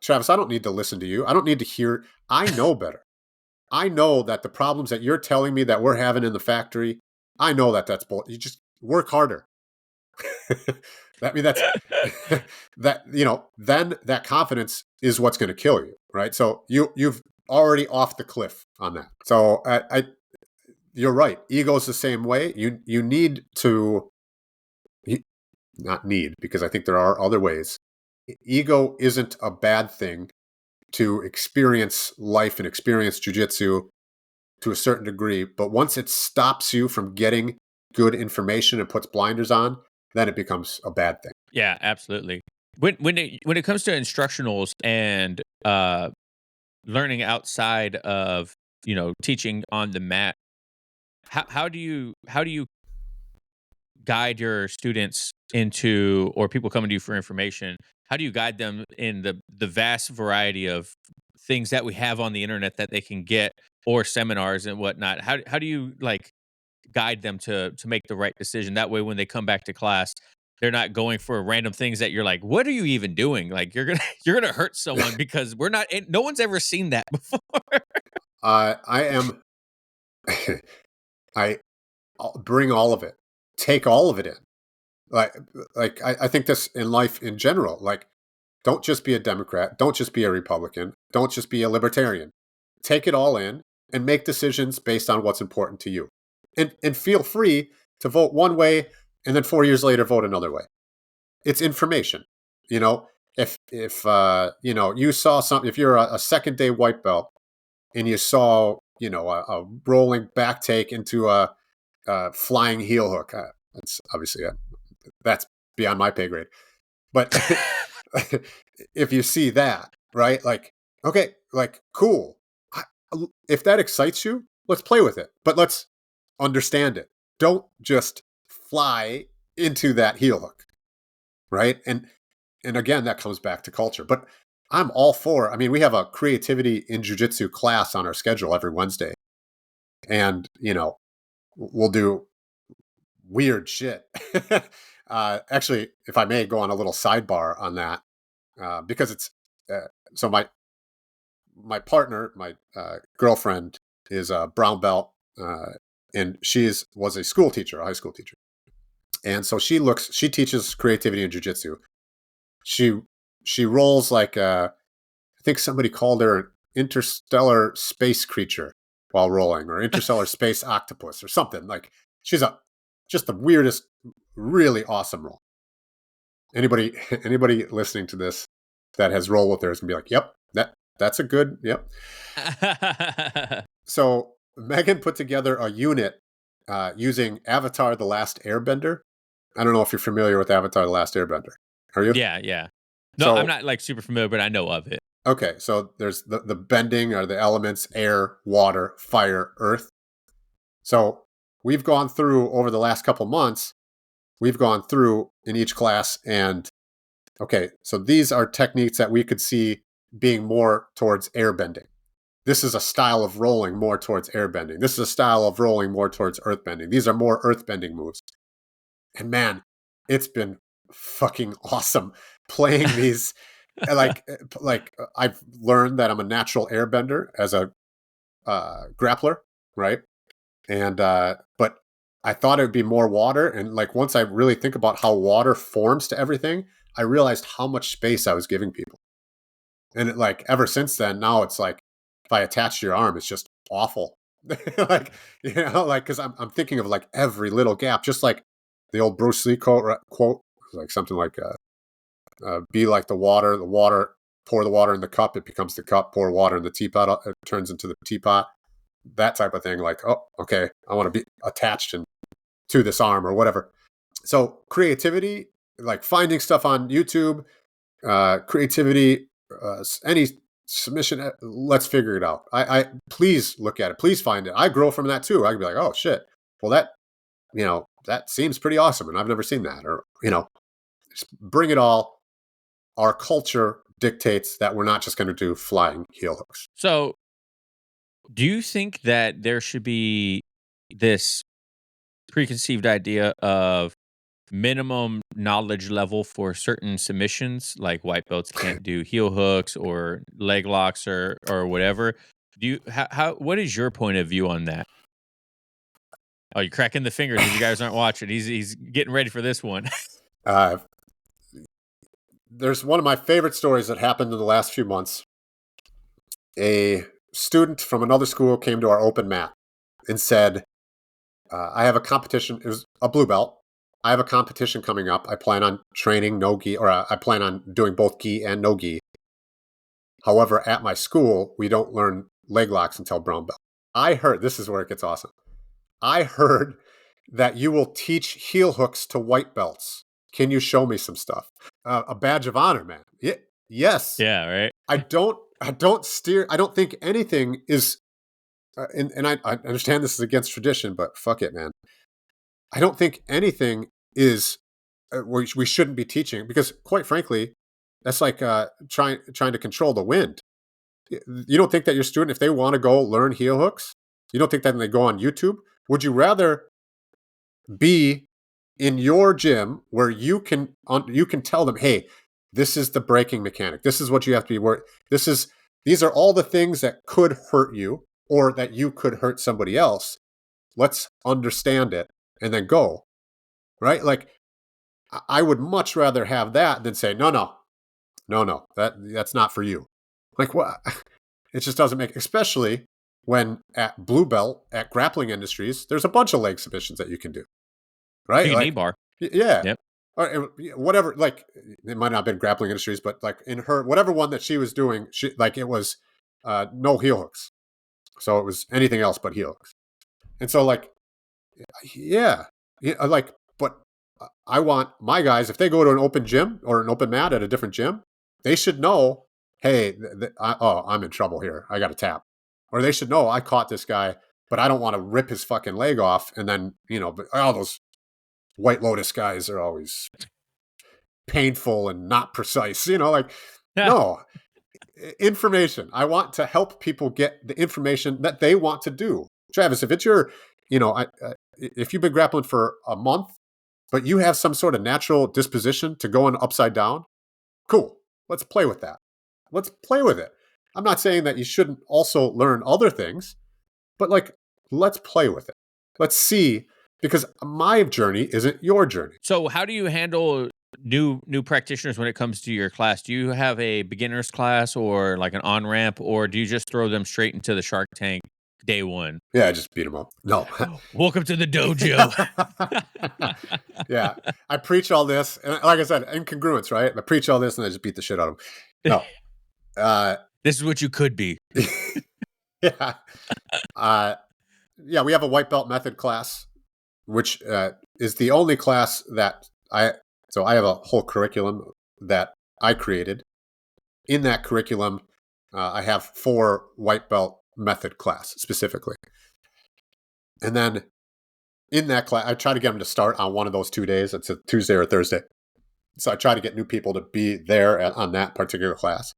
Travis, I don't need to listen to you. I don't need to hear. I know better. I know that the problems that you're telling me that we're having in the factory, I know that that's bull. You just work harder. That's that, then that confidence is what's going to kill you. Right. So you've already off the cliff on that. So you're right. Ego's the same way. You need to not need, because I think there are other ways. Ego isn't a bad thing to experience life and experience jujitsu to a certain degree, but once it stops you from getting good information and puts blinders on, then it becomes a bad thing. Yeah, absolutely. When it comes to instructionals and learning outside of teaching on the mat, how do you guide your students into, or people coming to you for information, how do you guide them in the vast variety of things that we have on the internet that they can get, or seminars and whatnot. How do you like guide them to make the right decision? That way, when they come back to class, they're not going for random things that you're like, what are you even doing? Like you're gonna you're gonna hurt someone because we're not. No one's ever seen that before. I am. I I'll bring all of it. Take all of it in. Like, I think this in life in general. Like, don't just be a Democrat. Don't just be a Republican. Don't just be a libertarian. Take it all in and make decisions based on what's important to you. And feel free to vote one way and then 4 years later vote another way. It's information. You know, if you know, you saw something, if you're a second day white belt and you saw, you know, a rolling back take into a flying heel hook, that's obviously that's beyond my pay grade. But if you see that, right, like, okay, like, cool. If that excites you, let's play with it, but let's understand it. Don't just fly into that heel hook, right? And again, that comes back to culture. But I'm all for. I mean, we have a creativity in jiu-jitsu class on our schedule every Wednesday, and you know, we'll do weird shit. Actually, if I may go on a little sidebar on that, because it's so my partner, my girlfriend, is a brown belt, and was a school teacher, a high school teacher, and so she teaches creativity in jiu-jitsu. She rolls like I think somebody called her an interstellar space creature while rolling, or interstellar space octopus, or something. Like, she's just the weirdest, really awesome roll. Anybody listening to this that has rolled with her is gonna be like, "Yep, that's a good yep." So Megan put together a unit using Avatar: The Last Airbender. I don't know if you're familiar with Avatar: The Last Airbender. Are you? Yeah, yeah. No, I'm So not like super familiar, but I know of it. okay, so there's the bending are the elements: air, water, fire, earth. So we've gone through over the last couple months. We've gone through in each class, and okay, so these are techniques that we could see being more towards airbending. This is a style of rolling more towards airbending. This is a style of rolling more towards earthbending. These are more earthbending moves. And man, it's been fucking awesome playing these. Like I've learned that I'm a natural airbender as a grappler, right? And but I thought it would be more water. And like, once I really think about how water forms to everything, I realized how much space I was giving people. And like, ever since then, now it's like, if I attach to your arm, it's just awful. Like, you know, like, because I'm thinking of like every little gap, just like the old Bruce Lee quote, like something like be like the water, pour the water in the cup, it becomes the cup, pour water in the teapot, it turns into the teapot. That type of thing. Like, oh, okay, I want to be attached to this arm or whatever. So creativity, like finding stuff on YouTube, creativity, any submission, let's figure it out. I please look at it, please find it. I grow from that too. I can be like, oh shit, well, that, you know, that seems pretty awesome, and I've never seen that. Or, you know, just bring it all. Our culture dictates that we're not just going to do flying heel hooks. So, do you think that there should be this preconceived idea of minimum knowledge level for certain submissions, like white belts can't do heel hooks or leg locks or whatever? Do you how what is your point of view on that? Oh, you're cracking the fingers if you guys aren't watching. He's getting ready for this one. Uh, there's one of my favorite stories that happened in the last few months. A student from another school came to our open mat and said, I have a competition. It was a blue belt. I have a competition coming up. I plan on training no gi, or I plan on doing both gi and no gi. However, at my school, we don't learn leg locks until brown belt. I heard, this is where it gets awesome. I heard that you will teach heel hooks to white belts. Can you show me some stuff? A badge of honor, man. Yes. Yeah, right. I don't steer. I don't think anything is, and I understand this is against tradition, but fuck it, man. I don't think anything is we shouldn't be teaching, because quite frankly, that's like trying to control the wind. You don't think that your student, if they want to go learn heel hooks, you don't think that they go on YouTube? Would you rather be in your gym where you can tell them, hey, this is the breaking mechanic. This is what you have to be worried. These are all the things that could hurt you or that you could hurt somebody else. Let's understand it and then go. Right? Like, I would much rather have that than say, no, that's not for you. Like, what? It just doesn't make, especially when at Blue Belt at Grappling Industries, there's a bunch of leg submissions that you can do. Right? You can knee Like, bar. yeah. Yep. Or whatever, like, it might not have been Grappling Industries, but like in her, whatever one that she was doing, it was no heel hooks. So it was anything else but heel hooks. And so, like, yeah, like, but I want my guys, if they go to an open gym or an open mat at a different gym, they should know, hey, I'm in trouble here. I got to tap. Or they should know, I caught this guy, but I don't want to rip his fucking leg off. And then, those White Lotus guys are always painful and not precise. Like, no, information. I want to help people get the information that they want to do. Travis, if it's your, if you've been grappling for a month, but you have some sort of natural disposition to going upside down, cool. Let's play with that. Let's play with it. I'm not saying that you shouldn't also learn other things, but like, let's play with it. Let's see, because my journey isn't your journey. So how do you handle new practitioners when it comes to your class? Do you have a beginner's class or like an on-ramp, or do you just throw them straight into the Shark Tank day one? Yeah, I just beat them up. No. Welcome to the dojo. Yeah. I preach all this. And like I said, incongruence, right? I preach all this and I just beat the shit out of them. No. This is what you could be. Yeah. Yeah, we have a white belt method class, which is the only class that I have a whole curriculum that I created. In that curriculum, I have 4 white belt method class specifically. And then in that class, I try to get them to start on one of those 2 days. It's a Tuesday or a Thursday. So I try to get new people to be there on that particular class.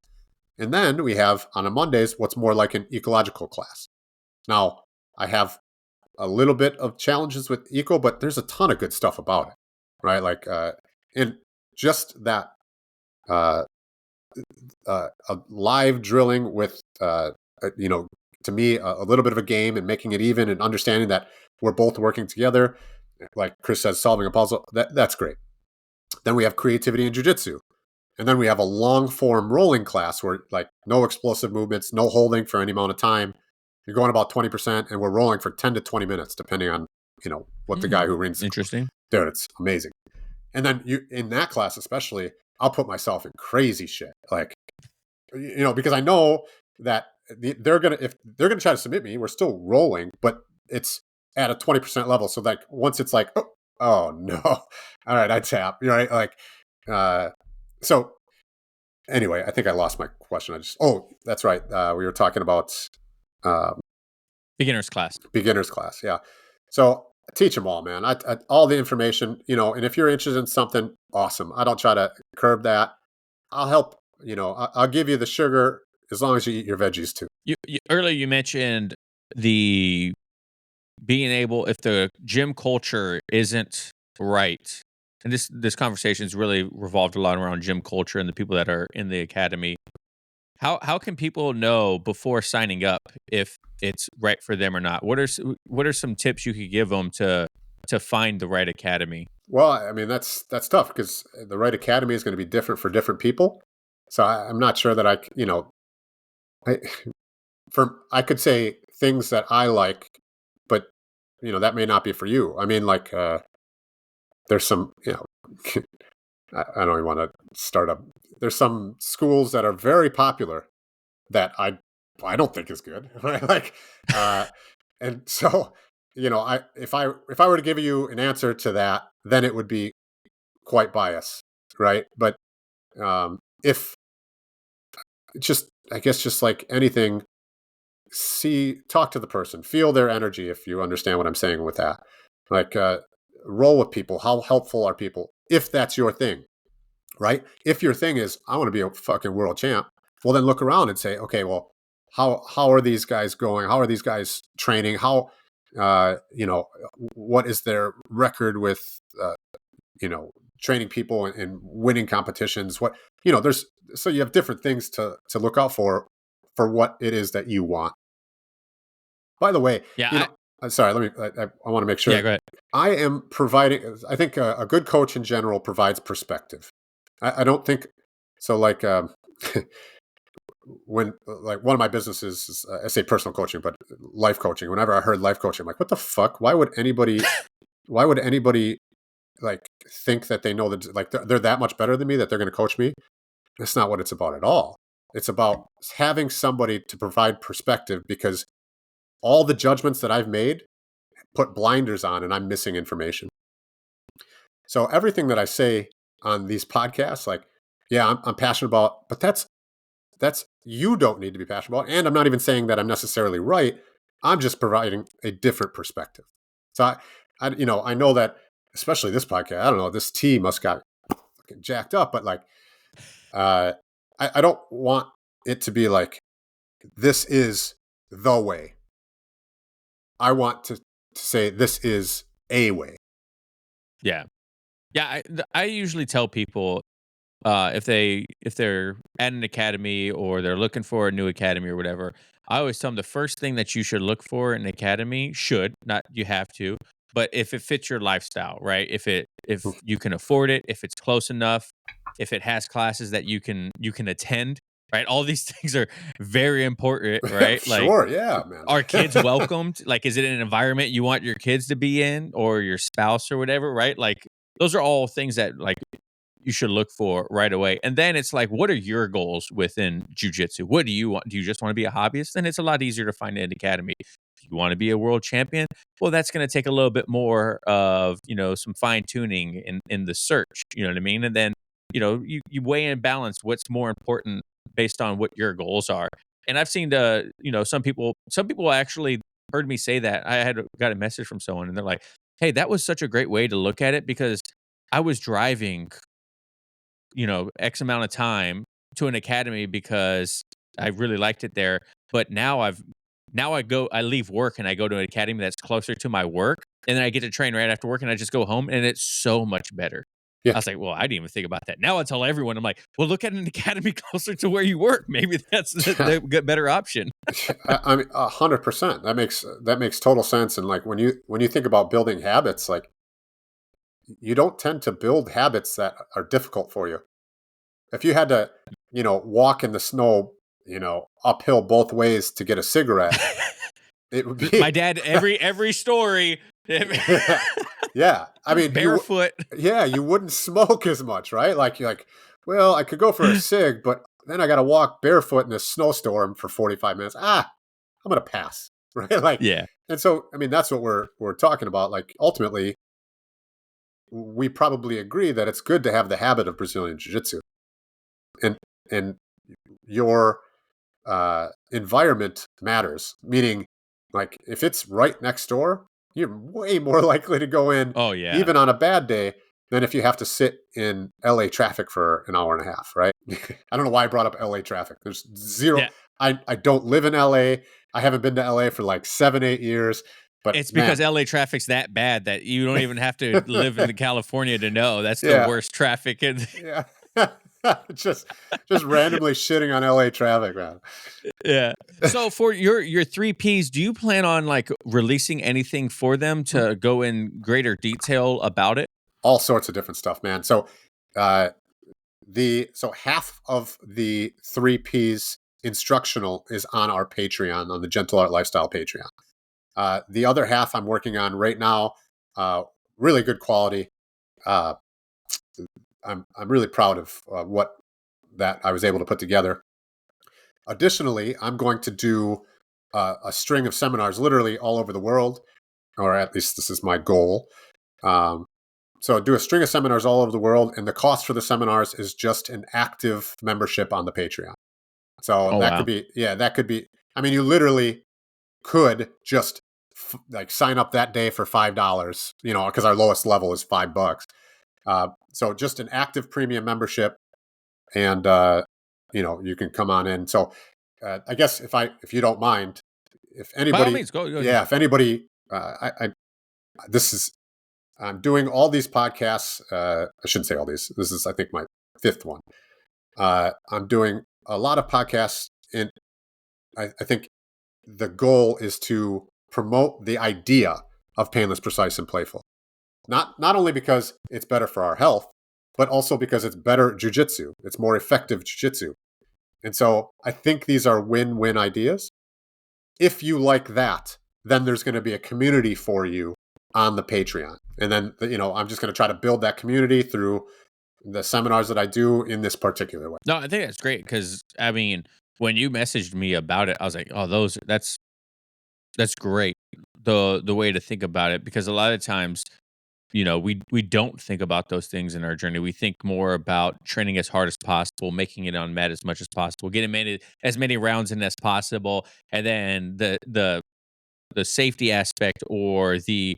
And then we have on a Mondays what's more like an ecological class. Now, I have a little bit of challenges with eco, but there's a ton of good stuff about it, right? Like, and just that a live drilling with, to me, a little bit of a game and making it even and understanding that we're both working together. Like Chris says, solving a puzzle, that's great. Then we have creativity and jiu-jitsu. And then we have a long form rolling class where like no explosive movements, no holding for any amount of time. You're going about 20% and we're rolling for 10 to 20 minutes, depending on, what the guy who rings. Interesting. Dude, it's amazing. And then in that class, especially, I'll put myself in crazy shit. Like, because I know that if they're going to try to submit me, we're still rolling, but it's at a 20% level. So like once it's like, oh no, all right, I tap, right? Like, so anyway, I think I lost my question. That's right. We were talking about beginner's class. Beginner's class, yeah. So I teach them all, man. I all the information, and if you're interested in something, awesome. I don't try to curb that. I'll help. I'll give you the sugar as long as you eat your veggies too. Earlier you mentioned the being able, if the gym culture isn't right, and this conversation's really revolved a lot around gym culture and the people that are in the academy. How can people know before signing up if it's right for them or not? What are some tips you could give them to find the right academy? Well, I mean that's tough because the right academy is going to be different for different people. So I'm not sure that I could say things that I like, but that may not be for you. I mean, like there's some I don't even want to start up. There's some schools that are very popular that I don't think is good, right? Like, and so if I were to give you an answer to that, then it would be quite biased, right? But if I guess just like anything, talk to the person, feel their energy. If you understand what I'm saying with that, like roll with people. How helpful are people? If that's your thing. Right? If your thing is, I want to be a fucking world champ, well, then look around and say, okay, well, how are these guys going? How are these guys training? How what is their record with training people and winning competitions? What there's so you have different things to look out for what it is that you want. By the way, Yeah, I sorry, I want to make yeah, sure go ahead. I am providing. I think a good coach in general provides perspective. I don't think so. Like when like one of my businesses is, I say personal coaching, but life coaching. Whenever I heard life coaching, I'm like, what the fuck? Why would anybody? Why would anybody like think that they know that like they're that much better than me that they're going to coach me? That's not what it's about at all. It's about having somebody to provide perspective because all the judgments that I've made put blinders on and I'm missing information. So everything that I say on these podcasts, like, yeah, I'm passionate about, but that's you don't need to be passionate about. And I'm not even saying that I'm necessarily right. I'm just providing a different perspective. So I know that especially this podcast, I don't know, this tea must got fucking jacked up, but like, I don't want it to be like, this is the way. I want to say this is a way. Yeah. Yeah, I usually tell people, if they're at an academy or they're looking for a new academy or whatever, I always tell them the first thing that you should look for in an academy should, not you have to, but if it fits your lifestyle, right? If you can afford it, if it's close enough, if it has classes that you can attend, right? All these things are very important, right? Like, Sure, yeah, man. are kids welcomed? Like, is it an environment you want your kids to be in or your spouse or whatever, right? Like, those are all things that like you should look for right away. And then it's like, what are your goals within jujitsu? What do you want? Do you just want to be a hobbyist? Then it's a lot easier to find an academy. Do you want to be a world champion? Well, that's going to take a little bit more of, some fine tuning in the search. You know what I mean? And then, you weigh and balance what's more important based on what your goals are. And I've seen some people actually heard me say that. I had got a message from someone and they're like, "Hey, that was such a great way to look at it because I was driving X amount of time to an academy because I really liked it there. But now I leave work and I go to an academy that's closer to my work, and then I get to train right after work, and I just go home, and it's so much better." Yeah. I was like, "Well, I didn't even think about that." Now I tell everyone, I'm like, "Well, look at an academy closer to where you work. Maybe that's the better option." I mean, 100%. That makes total sense. And like when you think about building habits, like you don't tend to build habits that are difficult for you. If you had to, walk in the snow, uphill both ways to get a cigarette, it would My be dad, every story, yeah. Yeah. I mean, barefoot. yeah, you wouldn't smoke as much, right? Like you're like, well, I could go for a cig, but then I got to walk barefoot in a snowstorm for 45 minutes. I'm going to pass, right? Like, Yeah. and so, I mean, that's what we're talking about. Like, ultimately, we probably agree that it's good to have the habit of Brazilian Jiu-Jitsu, and your environment matters. Meaning, like, if it's right next door, you're way more likely to go in, Oh yeah. even on a bad day, than if you have to sit in LA traffic for an hour and a half, right? I don't know why I brought up LA traffic. There's zero. Yeah. I don't live in LA. I haven't been to LA for like 7-8 years. But It's because man, LA traffic's that bad that you don't even have to live in the California to know that's the yeah, worst traffic in. yeah, just randomly shitting on LA traffic, man. Yeah. So for your 3 Ps, do you plan on, like, releasing anything for them to go in greater detail about it? All sorts of different stuff, man. So, uh, so half of the 3 Ps instructional is on our Patreon, on the Gentle Art Lifestyle Patreon. The other half I'm working on right now, really good quality. Uh, I'm really proud of what that I was able to put together. Additionally, I'm going to do a string of seminars, literally all over the world, or at least this is my goal. Um, so do a string of seminars all over the world, and the cost for the seminars is just an active membership on the Patreon. So Oh, that could wow. be, yeah, that could be. I mean, you literally could just like sign up that day for $5, because our lowest level is $5. So just an active premium membership, and you can come on in. So I guess if you don't mind, if By all anybody, means, go ahead. yeah, if anybody, this is, I'm doing all these podcasts. I shouldn't say all these. This is, I think, my fifth one. I'm doing a lot of podcasts, and I think the goal is to promote the idea of painless, precise, and playful. Not only because it's better for our health, but also because it's better jujitsu. It's more effective jujitsu. And so I think these are win-win ideas. If you like that, then there's going to be a community for you on the Patreon. And then, I'm just going to try to build that community through the seminars that I do in this particular way. No, I think that's great because I mean, when you messaged me about it, I was like, "Oh, that's great." The way to think about it, because a lot of times, we don't think about those things in our journey. We think more about training as hard as possible, making it on mat as much as possible, getting as many rounds in as possible, and then the safety aspect or the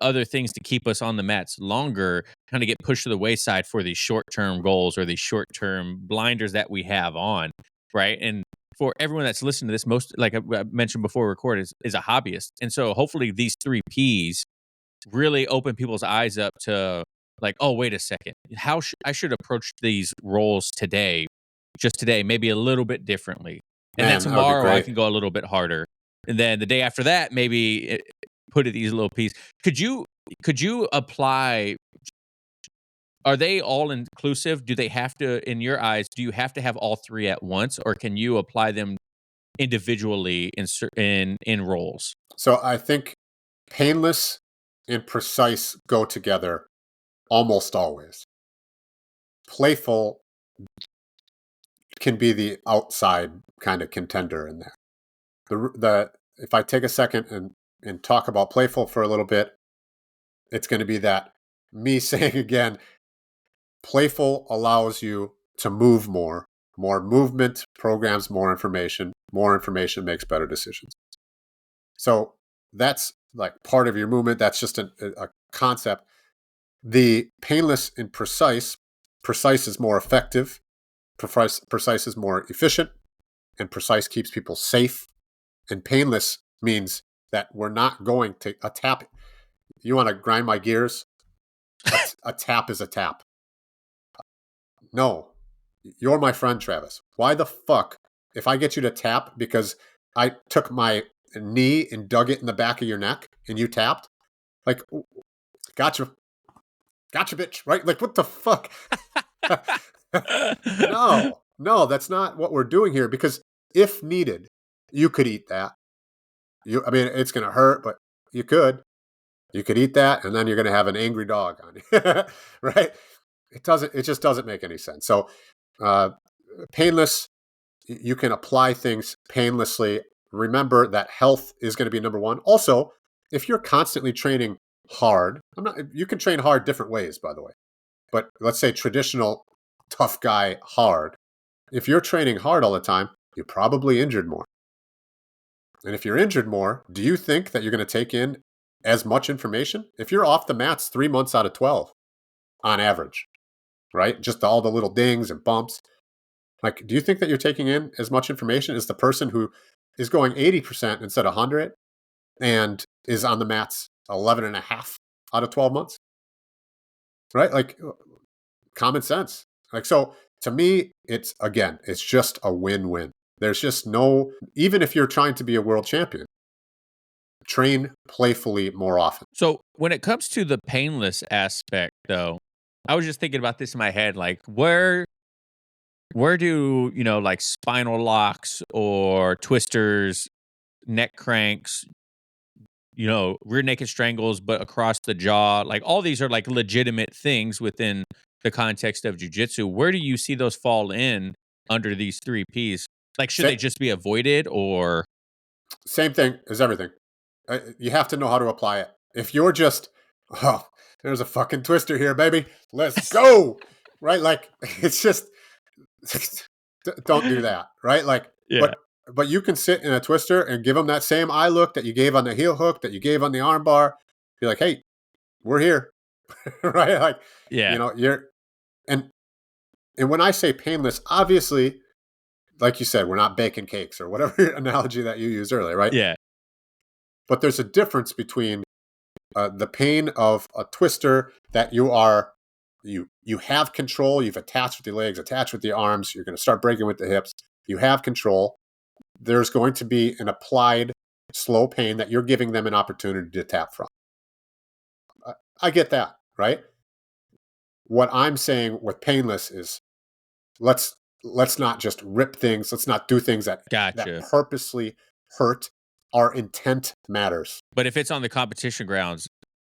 other things to keep us on the mats longer kind of get pushed to the wayside for these short-term goals or these short-term blinders that we have on, right? And for everyone that's listening to this, most like I mentioned before we record is a hobbyist. And so hopefully these 3 Ps really open people's eyes up to like, oh, wait a second. I should approach these roles today, just today, maybe a little bit differently. And then Man, that would be tomorrow I great. can go a little bit harder. And then the day after that, maybe put it these little pieces. Could you apply? Are they all inclusive? Do they have to, in your eyes, do you have to have all three at once, or can you apply them individually in roles? So I think painless and precise go together almost always. Playful can be the outside kind of contender in there. The If I take a second and talk about playful for a little bit, it's going to be that me saying again, playful allows you to move more. More movement programs more information. More information makes better decisions. So that's like part of your movement. That's just a concept. The painless and precise is more effective. Precise is more efficient, and precise keeps people safe. And painless means that we're not going to a tap. You want to grind my gears? A tap is a tap. No, you're my friend, Travis. Why the fuck, if I get you to tap because I took my knee and dug it in the back of your neck and you tapped, like, gotcha, gotcha, bitch, right? Like, what the fuck? No, that's not what we're doing here. Because if needed, you could eat that. I mean, it's going to hurt, but you could. You could eat that, and then you're going to have an angry dog on you, right? It just doesn't make any sense. So, uh, painless, you can apply things painlessly. Remember that health is going to be number one. Also, if you're constantly training hard, you can train hard different ways, by the way. But let's say traditional tough guy hard. If you're training hard all the time, you're probably injured more. And if you're injured more, do you think that you're going to take in as much information? If you're off the mats 3 months out of 12 on average, right? Just all the little dings and bumps. Like, do you think that you're taking in as much information as the person who is going 80% instead of 100 and is on the mats 11 and a half out of 12 months? Right? Like, common sense. Like, so to me, it's just a win-win. There's just no, even if you're trying to be a world champion, train playfully more often. So when it comes to the painless aspect, though, I was just thinking about this in my head, like where do like spinal locks or twisters, neck cranks, rear naked strangles, but across the jaw, like all these are like legitimate things within the context of jujitsu. Where do you see those fall in under these 3 Ps? Like, should they Sa- just be avoided or? Same thing as everything. You have to know how to apply it. If you're just, oh, there's a fucking twister here, baby. Let's go. Right? Like, it's just, don't do that. Right? Like, Yeah. but you can sit in a twister and give them that same eye look that you gave on the heel hook, that you gave on the arm bar. Be like, hey, we're here. Right? Like, Yeah. you're, and when I say painless, obviously like you said, we're not baking cakes or whatever analogy that you used earlier, right? Yeah. But there's a difference between the pain of a twister that you have control. You've attached with your legs, attached with the arms. You're going to start breaking with the hips. You have control. There's going to be an applied slow pain that you're giving them an opportunity to tap from. I get that, right? What I'm saying with Painless is let's not just rip things. Let's not do things that Gotcha. purposely hurt. Our intent matters. But if it's on the competition grounds,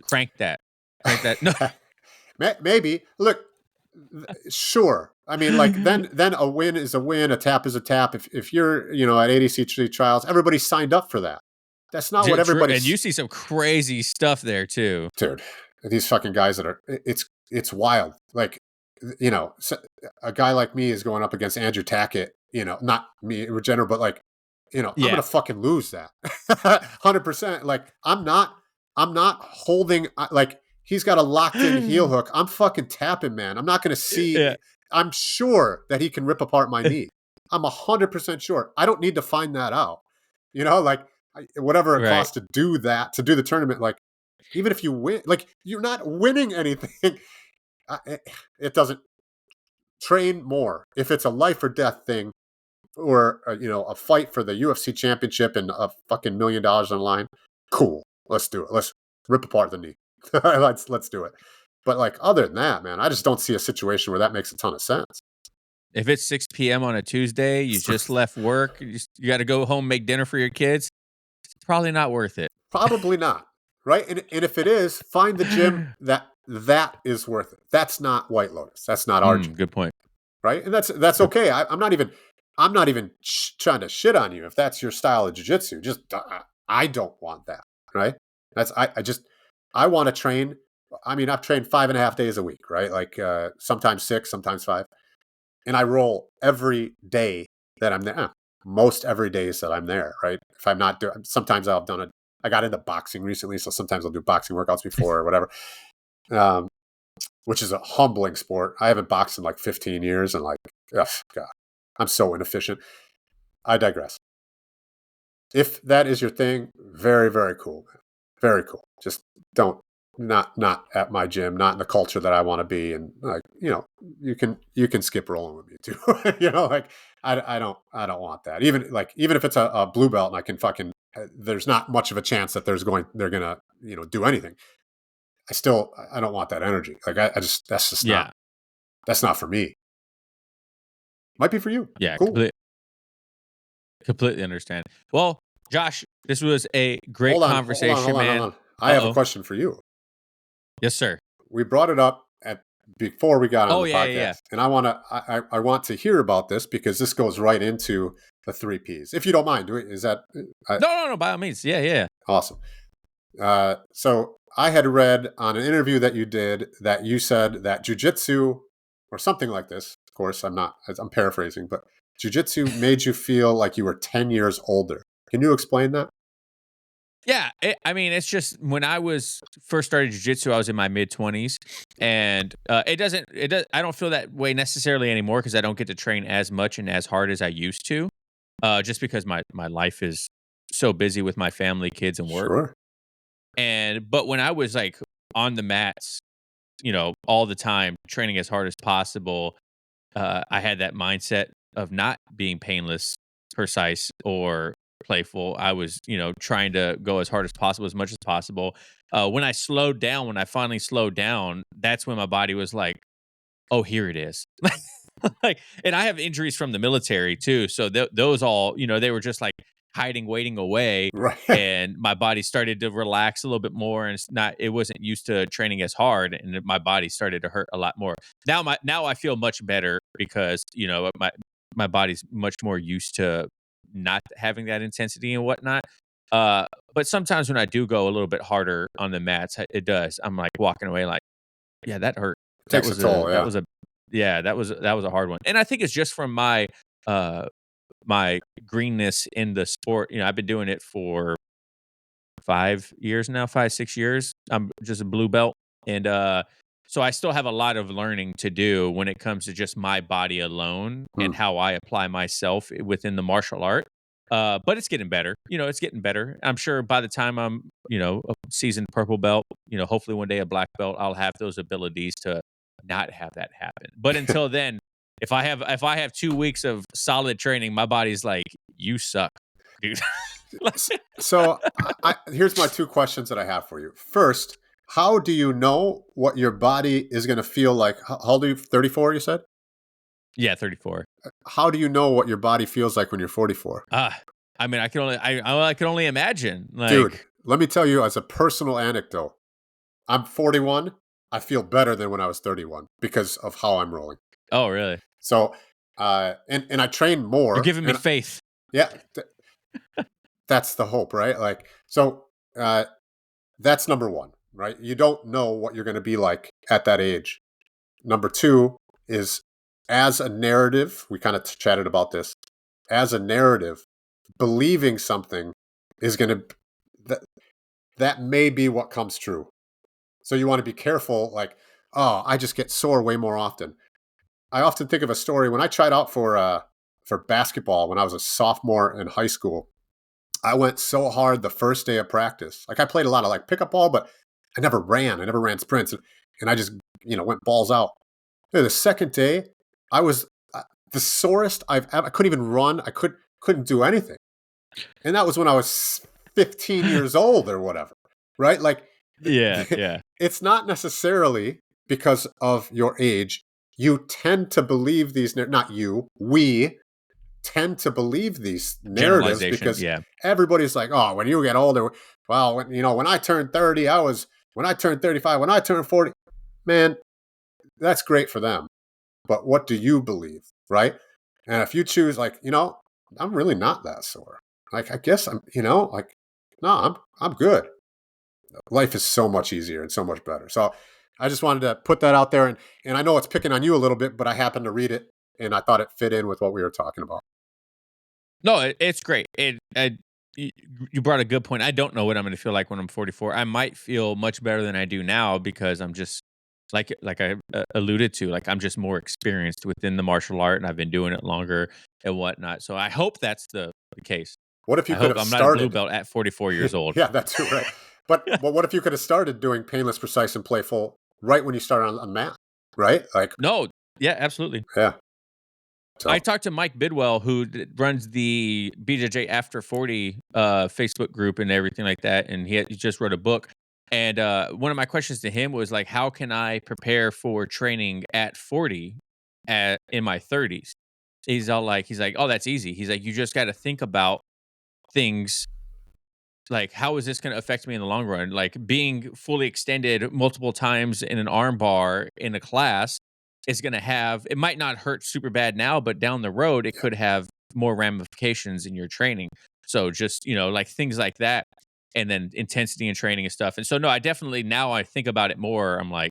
crank that. Crank that. No. Maybe. Look, sure. I mean, like then a win is a win, a tap is a tap. If you're, at ADCC trials, everybody signed up for that. That's not what everybody's. And you see some crazy stuff there too. Dude, these fucking guys that are it's wild. Like, a guy like me is going up against Andrew Tackett, not me in general, but like, I'm gonna fucking lose that. 100%. Like, I'm not holding, like, he's got a locked in heel hook. I'm fucking tapping, man. I'm not gonna see. Yeah. I'm sure that he can rip apart my knee. I'm 100% sure. I don't need to find that out. Like, whatever it costs to do that, to do the tournament, like, even if you win, like, you're not winning anything. It doesn't. Train more. If it's a life or death thing, or a fight for the UFC championship and a fucking $1 million on the line, cool. Let's do it. Let's rip apart the knee. let's do it. But like, other than that, man, I just don't see a situation where that makes a ton of sense. If it's 6 p.m. on a Tuesday, you just left work, you got to go home, make dinner for your kids, it's probably not worth it. Probably not. Right? And if it is, find the gym that is worth it. That's not White Lotus. That's not our gym. Good point. Right? And that's okay. I'm not even trying to shit on you if that's your style of jiu-jitsu. Just I don't want that. Right? I want to train. I mean, I've trained 5.5 days a week, right? Like, sometimes 6, sometimes 5. And I roll every day that I'm there. Most every day that I'm there, right? If I'm not doing, sometimes I've done it. I got into boxing recently, so sometimes I'll do boxing workouts before or whatever, which is a humbling sport. I haven't boxed in like 15 years, and like, ugh, God, I'm so inefficient. I digress. If that is your thing, very, very cool, man. Very cool. Just not at my gym, not in the culture that I want to be, and like, you can skip rolling with me too. Like, I don't want that. Even if it's a blue belt and I can fucking, there's not much of a chance that they're gonna do anything. I don't want that energy. Like, that's just not, that's not for me. Might be for you. Yeah, cool. Completely understand. Well, Josh, this was a great conversation, man. Hold on. I have a question for you. Yes, sir. We brought it up before we got on the podcast, yeah. and I want to hear about this because this goes right into the 3 Ps. If you don't mind, is that no, by all means, yeah. Awesome. So I had read on an interview that you did that you said that jiu-jitsu, or something like this. Of course, I'm paraphrasing, but jiu-jitsu made you feel like you were 10 years older. Can you explain that? Yeah, it's just when I was first started jiu-jitsu, I was in my mid-20s, and I don't feel that way necessarily anymore because I don't get to train as much and as hard as I used to, just because my life is so busy with my family, kids, and work. Sure. But when I was like on the mats, all the time, training as hard as possible, I had that mindset of not being painless, precise, or playful. I was, trying to go as hard as possible, as much as possible. When I finally slowed down, that's when my body was like, oh, here it is. Like, and I have injuries from the military too. So those all, they were just like hiding, waiting away. Right. And my body started to relax a little bit more, and it wasn't used to training as hard, and my body started to hurt a lot more. Now I feel much better because, my body's much more used to not having that intensity and whatnot. But sometimes when I do go a little bit harder on the mats, it does. I'm like walking away like, yeah, that hurt. It takes a toll. That was a hard one. And I think it's just from my greenness in the sport. I've been doing it for 5 years now, 5, 6 years. I'm just a blue belt. And So I still have a lot of learning to do when it comes to just my body alone and how I apply myself within the martial art. But it's getting better. It's getting better. I'm sure by the time I'm, a seasoned purple belt, hopefully one day a black belt, I'll have those abilities to not have that happen. But until then, if I have 2 weeks of solid training, my body's like, you suck, dude. So here's my two questions that I have for you. First, how do you know what your body is going to feel like? How old are you? 34, you said? Yeah, 34. How do you know what your body feels like when you're 44? I mean, I can only imagine. Dude, Like, let me tell you as a personal anecdote. I'm 41. I feel better than when I was 31 because of how I'm rolling. oh, really? So, and I train You're more. giving me And faith. yeah, that's the hope, right? Like, so that's number one, right? You don't know what you're going to be like at that age. Number two is as a narrative, we kind of chatted about this. As a narrative, believing something is going to, that may be what comes true. So you want to be careful, like, oh, I just get sore way more often. I often think of a story when I tried out for basketball when I was a sophomore in high school. I went so hard the first day of practice. Like I played a lot of like pickup ball, but I never ran. I never ran sprints, and I just went balls out. The second day, I was the sorest I've ever. I couldn't even run. I couldn't do anything, and that was when I was 15 years old or whatever. Right? Like, Yeah, yeah. it's not necessarily because of your age. You tend to believe these. Not you. We tend to believe these narratives Generalization. because Yeah. everybody's like, oh, when you get older, well, when I turned 30, when I turned 35, when I turned 40, man, that's great for them. But what do you believe, right? And if you choose, like, I'm really not that sore. Like, I guess like, no, I'm good. Life is so much easier and so much better. So I just wanted to put that out there, and I know it's picking on you a little bit, but I happened to read it and I thought it fit in with what we were talking about. No, it's great. You brought a good point. I don't know what I'm going to feel like when I'm 44. I might feel much better than I do now because I'm just like I alluded to, like I'm just more experienced within the martial art and I've been doing it longer and whatnot. So I hope that's the case. What if you I could hope have I'm not a blue started? belt at 44 years old. Yeah, that too, right? But what if you could have started doing painless, precise, and playful right when you started on mat, right? Like, No, yeah, absolutely. yeah. I So talked to Mike Bidwell, who runs the BJJ After 40 Facebook group and everything like that, and he just wrote a book. And one of my questions to him was like, "How can I prepare for training at 40 in my 30s?" He's like, "Oh, that's easy." He's like, "You just got to think about things like how is this going to affect me in the long run? Like being fully extended multiple times in an arm bar in a class is going to have it might not hurt super bad now, but down the road it yeah, could have more ramifications in your training. So just, like things like that and then intensity and training and stuff. And so no, I definitely now I think about it more. I'm like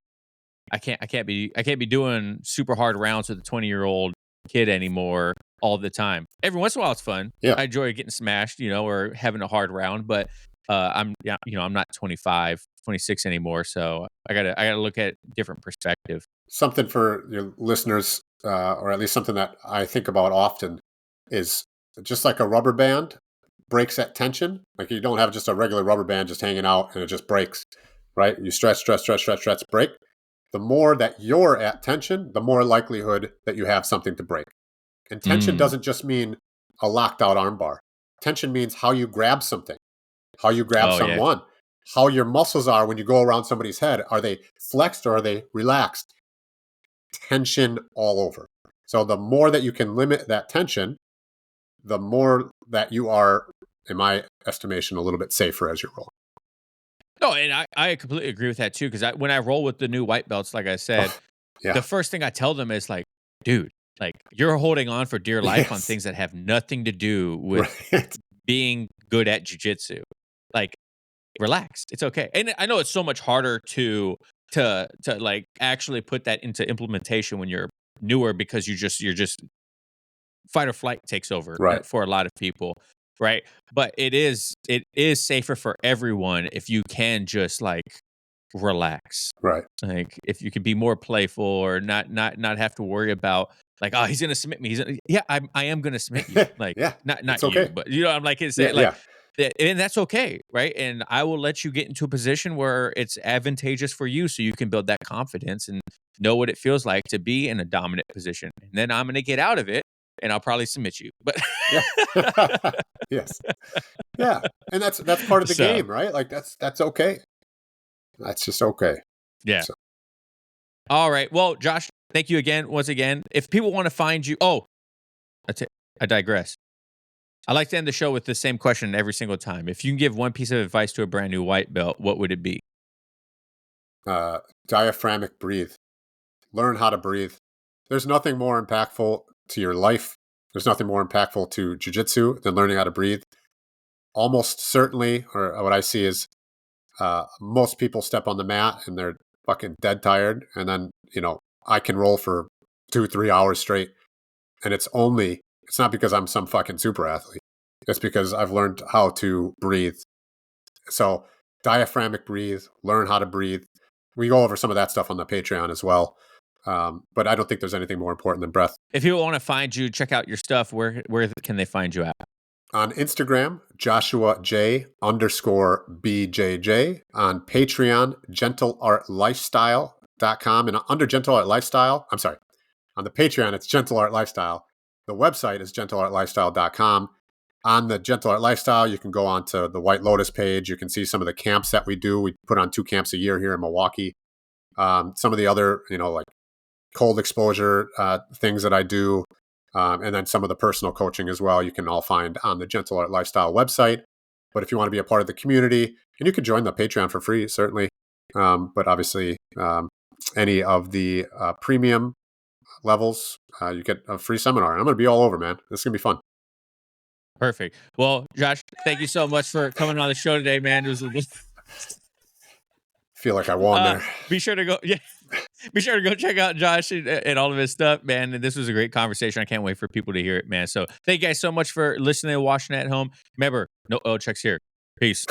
I can't be doing super hard rounds with a 20-year-old kid anymore all the time. Every once in a while, it's fun. yeah. I enjoy getting smashed, or having a hard round. But I'm not 25, 26 anymore. So I gotta look at different perspective. Something for your listeners, or at least something that I think about often, is just like a rubber band breaks at tension. Like you don't have just a regular rubber band just hanging out and it just breaks, right? You stretch, stretch, stretch, stretch, stretch, break. The more that you're at tension, the more likelihood that you have something to break. And tension Mm. doesn't just mean a locked out armbar. Tension means how you grab something, how you grab Oh yeah. someone, how your muscles are when you go around somebody's head. Are they flexed or are they relaxed? Tension all over. So the more that you can limit that tension, the more that you are, in my estimation, a little bit safer as you're rolling. No, and I completely agree with that too. Because when I roll with the new white belts, like I said, Oh, yeah. the first thing I tell them is like, dude, like you're holding on for dear life on Yes. things that have nothing to do with Right. being good at jujitsu. Like relax. It's okay. And I know it's so much harder to like actually put that into implementation when you're newer because you're just fight or flight takes over Right. for a lot of people, right? But it is safer for everyone if you can just like relax. Right. Like, if you could be more playful or not have to worry about like, "Oh, he's gonna submit me. Yeah, I am gonna submit you." Like, Yeah. not It's you, okay. but you know, I'm like, it's Yeah. like, Yeah. and that's okay, right? And I will let you get into a position where it's advantageous for you, so you can build that confidence and know what it feels like to be in a dominant position. And then I'm gonna get out of it, and I'll probably submit you. But Yeah. Yes. Yeah. And that's part of the so game, right? Like that's okay. That's just okay. yeah. So All right. Well, Josh, thank you again, once again. If people want to find you, that's it. I digress. I like to end the show with the same question every single time. If you can give one piece of advice to a brand new white belt, what would it be? uh diaphragmic breathe. Learn how to breathe. There's nothing more impactful to your life. There's nothing more impactful to jiu-jitsu than learning how to breathe. Almost certainly, or what I see is most people step on the mat and they're fucking dead tired. And then, I can roll for 2, 3 hours straight. And it's not because I'm some fucking super athlete. It's because I've learned how to breathe. So, diaphragmic breathe, learn how to breathe. We go over some of that stuff on the Patreon as well. But I don't think there's anything more important than breath. If people want to find you, check out your stuff, where can they find you at? On Instagram, Joshua J _ BJJ. On Patreon, gentleartlifestyle.com. And under Gentle Art Lifestyle, I'm sorry, on the Patreon, it's Gentle Art Lifestyle. The website is gentleartlifestyle.com. On the Gentle Art Lifestyle, you can go onto the White Lotus page. You can see some of the camps that we do. We put on 2 camps a year here in Milwaukee. Some of the other, like cold exposure things that I do. And then some of the personal coaching as well, you can all find on the Gentle Art Lifestyle website. But if you want to be a part of the community, and you can join the Patreon for free, certainly. But obviously, any of the premium levels, you get a free seminar. I'm going to be all over, man. This is going to be fun. Perfect. Well, Josh, thank you so much for coming on the show today, man. Feel like I won there. Be sure to go. Yeah. Be sure to go check out Josh and all of his stuff, man. And this was a great conversation. I can't wait for people to hear it, man. So thank you guys so much for listening and watching at home. Remember, no oil checks here. Peace.